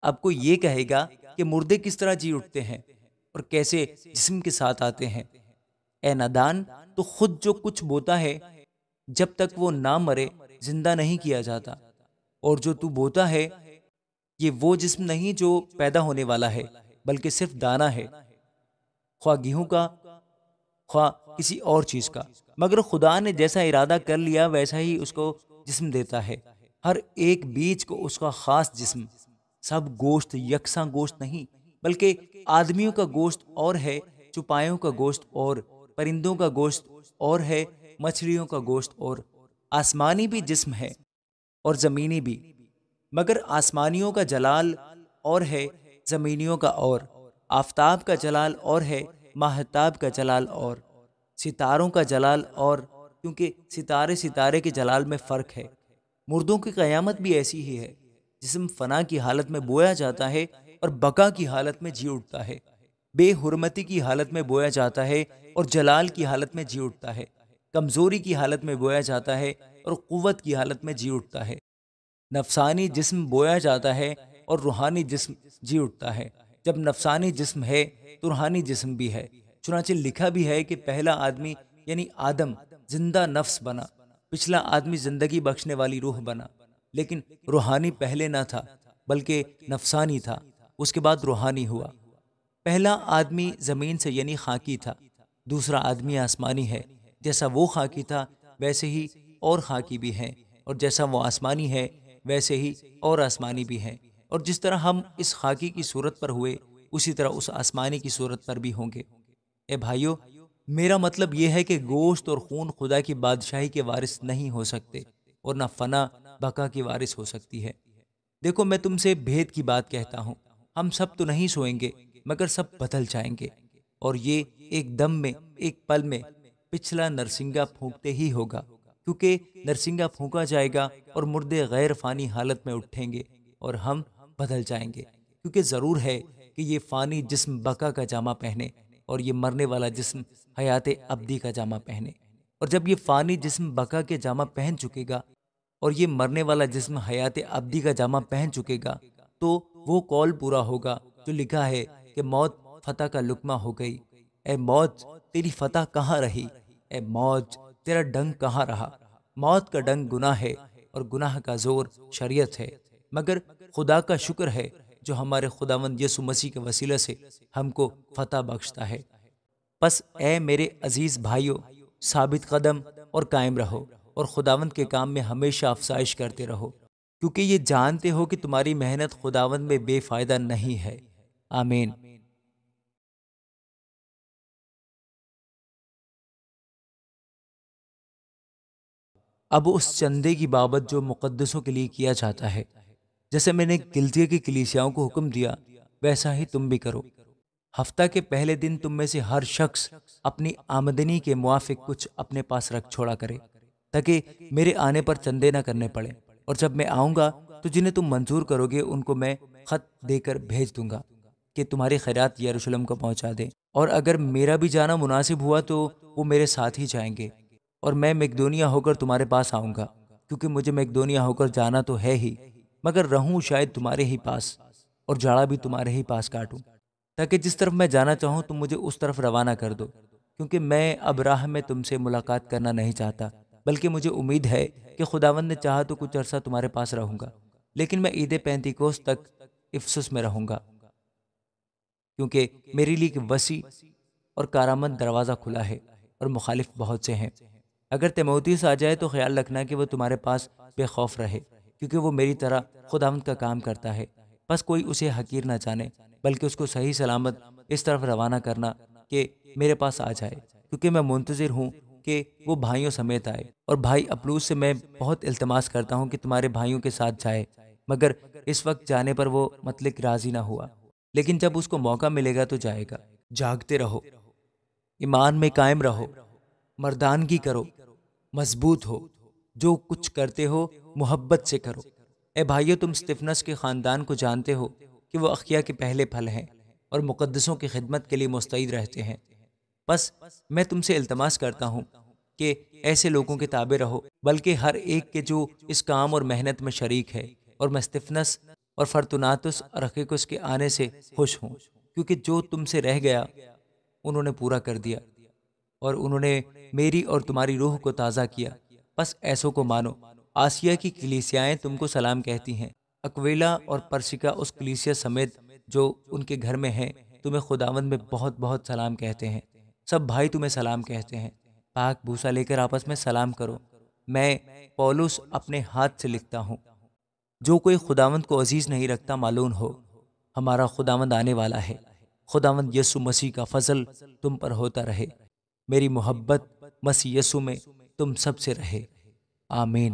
S1: اب کوئی یہ کہے گا کہ مردے کس طرح جی اٹھتے ہیں اور کیسے جسم کے ساتھ آتے ہیں؟ اے نادان، تو خود جو کچھ بوتا ہے جب تک وہ نہ مرے زندہ نہیں کیا جاتا، اور جو تو بوتا ہے یہ وہ جسم نہیں جو پیدا ہونے والا ہے، بلکہ صرف دانہ ہے، خواہ گیہوں کا خواہ کسی اور چیز کا۔ مگر خدا نے جیسا ارادہ کر لیا ویسا ہی اس کو جسم دیتا ہے، ہر ایک بیج کو اس کا خاص جسم۔ سب گوشت یکساں گوشت نہیں، بلکہ آدمیوں کا گوشت اور ہے، چوپایوں کا گوشت اور، پرندوں کا گوشت اور ہے، مچھلیوں کا گوشت اور۔ آسمانی بھی جسم ہے اور زمینی بھی، مگر آسمانیوں کا جلال اور ہے، زمینیوں کا اور۔ آفتاب کا جلال اور ہے، ماہتاب کا جلال اور۔ ستاروں کا جلال اور، کیونکہ ستارے ستارے کے جلال میں فرق ہے۔ مردوں کی قیامت بھی ایسی ہی ہے، جسم فنا کی حالت میں بویا جاتا ہے اور بقا کی حالت میں جی اٹھتا ہے، بے حرمتی کی حالت میں بویا جاتا ہے اور جلال کی حالت میں جی اٹھتا ہے، کمزوری کی حالت میں بویا جاتا ہے اور قوت کی حالت میں جی اٹھتا ہے۔ نفسانی جسم بویا جاتا ہے اور روحانی جسم جی اٹھتا ہے۔ جب نفسانی جسم ہے تو روحانی جسم بھی ہے۔ چنانچہ لکھا بھی ہے کہ پہلا آدمی یعنی آدم زندہ نفس بنا، پچھلا آدمی زندگی بخشنے والی روح بنا، لیکن روحانی پہلے نہ تھا بلکہ نفسانی تھا، اس کے بعد روحانی ہوا۔ پہلا آدمی زمین سے یعنی خاکی تھا، دوسرا آدمی آسمانی ہے۔ جیسا وہ خاکی تھا ویسے ہی اور خاکی بھی ہے، اور جیسا وہ آسمانی ہے ویسے ہی اور آسمانی بھی ہے۔ اور جس طرح ہم اس خاکی کی صورت پر ہوئے اسی طرح اس آسمانی کی صورت پر بھی ہوں گے۔ اے بھائیو، میرا مطلب یہ ہے کہ گوشت اور خون خدا کی بادشاہی کے وارث نہیں ہو سکتے، اور نہ فنا بقا کی وارث ہو سکتی ہے۔ دیکھو، میں تم سے بھید کی بات کہتا ہوں، ہم سب تو نہیں سوئیں گے مگر سب بدل جائیں گے، اور یہ ایک دم میں، ایک پل میں پچھلا نرسنگا پھونکتے ہی ہوگا، کیونکہ نرسنگا پھونکا جائے گا اور مردے غیر فانی حالت میں اٹھیں گے اور ہم بدل جائیں گے، کیونکہ ضرور ہے کہ یہ فانی جسم بقا کا جامہ پہنے اور یہ مرنے والا جسم حیات ابدی کا جامہ پہنے۔ اور جب یہ فانی جسم بقا کے جامہ پہن چکے گا اور یہ مرنے والا جسم حیات ابدی کا جامہ پہن چکے گا، تو وہ قول پورا ہوگا جو لکھا ہے کہ موت فتح کا لقمہ ہو گئی۔ اے موت تیری فتح کہاں رہی؟ اے موت تیرا ڈنگ کہاں رہا؟ موت کا ڈنگ گناہ ہے اور گناہ کا زور شریعت ہے، مگر خدا کا شکر ہے جو ہمارے خداوند یسوع مسیح کے وسیلہ سے ہم کو فتح بخشتا ہے۔ پس اے میرے عزیز بھائیو، ثابت قدم اور قائم رہو اور خداوند کے کام میں ہمیشہ افزائش کرتے رہو، کیونکہ یہ جانتے ہو کہ تمہاری محنت خداوند میں بے فائدہ نہیں ہے۔ آمین۔ اب اس چندے کی بابت جو مقدسوں کے لیے کیا جاتا ہے، جیسے میں نے گلتیہ کی کلیسیاؤں کو حکم دیا ویسا ہی تم بھی کرو۔ ہفتہ کے پہلے دن تم میں سے ہر شخص اپنی آمدنی کے موافق کچھ اپنے پاس رکھ چھوڑا کرے، تاکہ میرے آنے پر چندے نہ کرنے پڑے، اور جب میں آؤں گا تو جنہیں تم منظور کرو گے ان کو میں خط دے کر بھیج دوں گا کہ تمہاری خیرات یروشلم کو پہنچا دیں۔ اور اگر میرا بھی جانا مناسب ہوا تو وہ میرے ساتھ ہی جائیں گے، اور میں مقدونیہ ہو کر تمہارے پاس آؤں گا، کیونکہ مجھے مقدونیہ ہو کر جانا تو ہے ہی، مگر رہوں شاید تمہارے ہی پاس، اور جاڑا بھی تمہارے ہی پاس کاٹوں، تاکہ جس طرف میں جانا چاہوں تم مجھے اس طرف روانہ کر دو، کیونکہ میں اب راہ میں تم سے ملاقات کرنا نہیں چاہتا، بلکہ مجھے امید ہے کہ خداوند نے چاہا تو کچھ عرصہ تمہارے پاس رہوں گا، لیکن میں عید پینتیکوس تک افسس میں رہوں گا، کیونکہ میرے لیے ایک وسیع اور کارآمد دروازہ کھلا ہے اور مخالف بہت سے ہیں۔ اگر تیموتھیوس آ جائے تو خیال رکھنا کہ وہ تمہارے پاس بے خوف رہے، کیونکہ وہ میری طرح خداوند کا کام کرتا ہے۔ بس کوئی اسے حقیر نہ جانے، بلکہ اس کو صحیح سلامت اس طرف روانہ کرنا کہ میرے پاس آ جائے، کیونکہ میں منتظر ہوں کہ وہ بھائیوں سمیت آئے۔ اور بھائی اپلوس سے میں بہت التماس کرتا ہوں کہ تمہارے بھائیوں کے ساتھ جائے، مگر اس وقت جانے پر وہ مطلق راضی نہ ہوا، لیکن جب اس کو موقع ملے گا تو جائے گا۔ جاگتے رہو، ایمان میں قائم رہو، مردانگی کرو، مضبوط ہو، جو کچھ کرتے ہو محبت سے کرو۔ اے بھائیو، تم استفنس کے خاندان کو جانتے ہو کہ وہ اخیا کے پہلے پھل ہیں اور مقدسوں کی خدمت کے لیے مستعد رہتے ہیں۔ بس میں تم سے التماس کرتا ہوں کہ ایسے لوگوں کے تابع رہو، بلکہ ہر ایک کے جو اس کام اور محنت میں شریک ہے، اور میں استفنس اور فرتوناتس اور اخیکس کے آنے سے خوش ہوں، کیونکہ جو تم سے رہ گیا انہوں نے پورا کر دیا، اور انہوں نے میری اور تمہاری روح کو تازہ کیا۔ بس ایسوں کو مانو۔ آسیہ کی کلیسیائیں تم کو سلام کہتی ہیں۔ اکویلا اور پرسکا اس کلیسیا سمیت جو ان کے گھر میں ہیں تمہیں خداوند میں بہت بہت سلام کہتے ہیں۔ سب بھائی تمہیں سلام کہتے ہیں۔ پاک بوسہ لے کر آپس میں سلام کرو۔ میں پولس اپنے ہاتھ سے لکھتا ہوں۔ جو کوئی خداوند کو عزیز نہیں رکھتا معلوم ہو، ہمارا خداوند آنے والا ہے۔ خداوند یسوع مسیح کا فضل تم پر ہوتا رہے۔ میری محبت مسیح یسوع میں تم سب سے رہے۔ آمین۔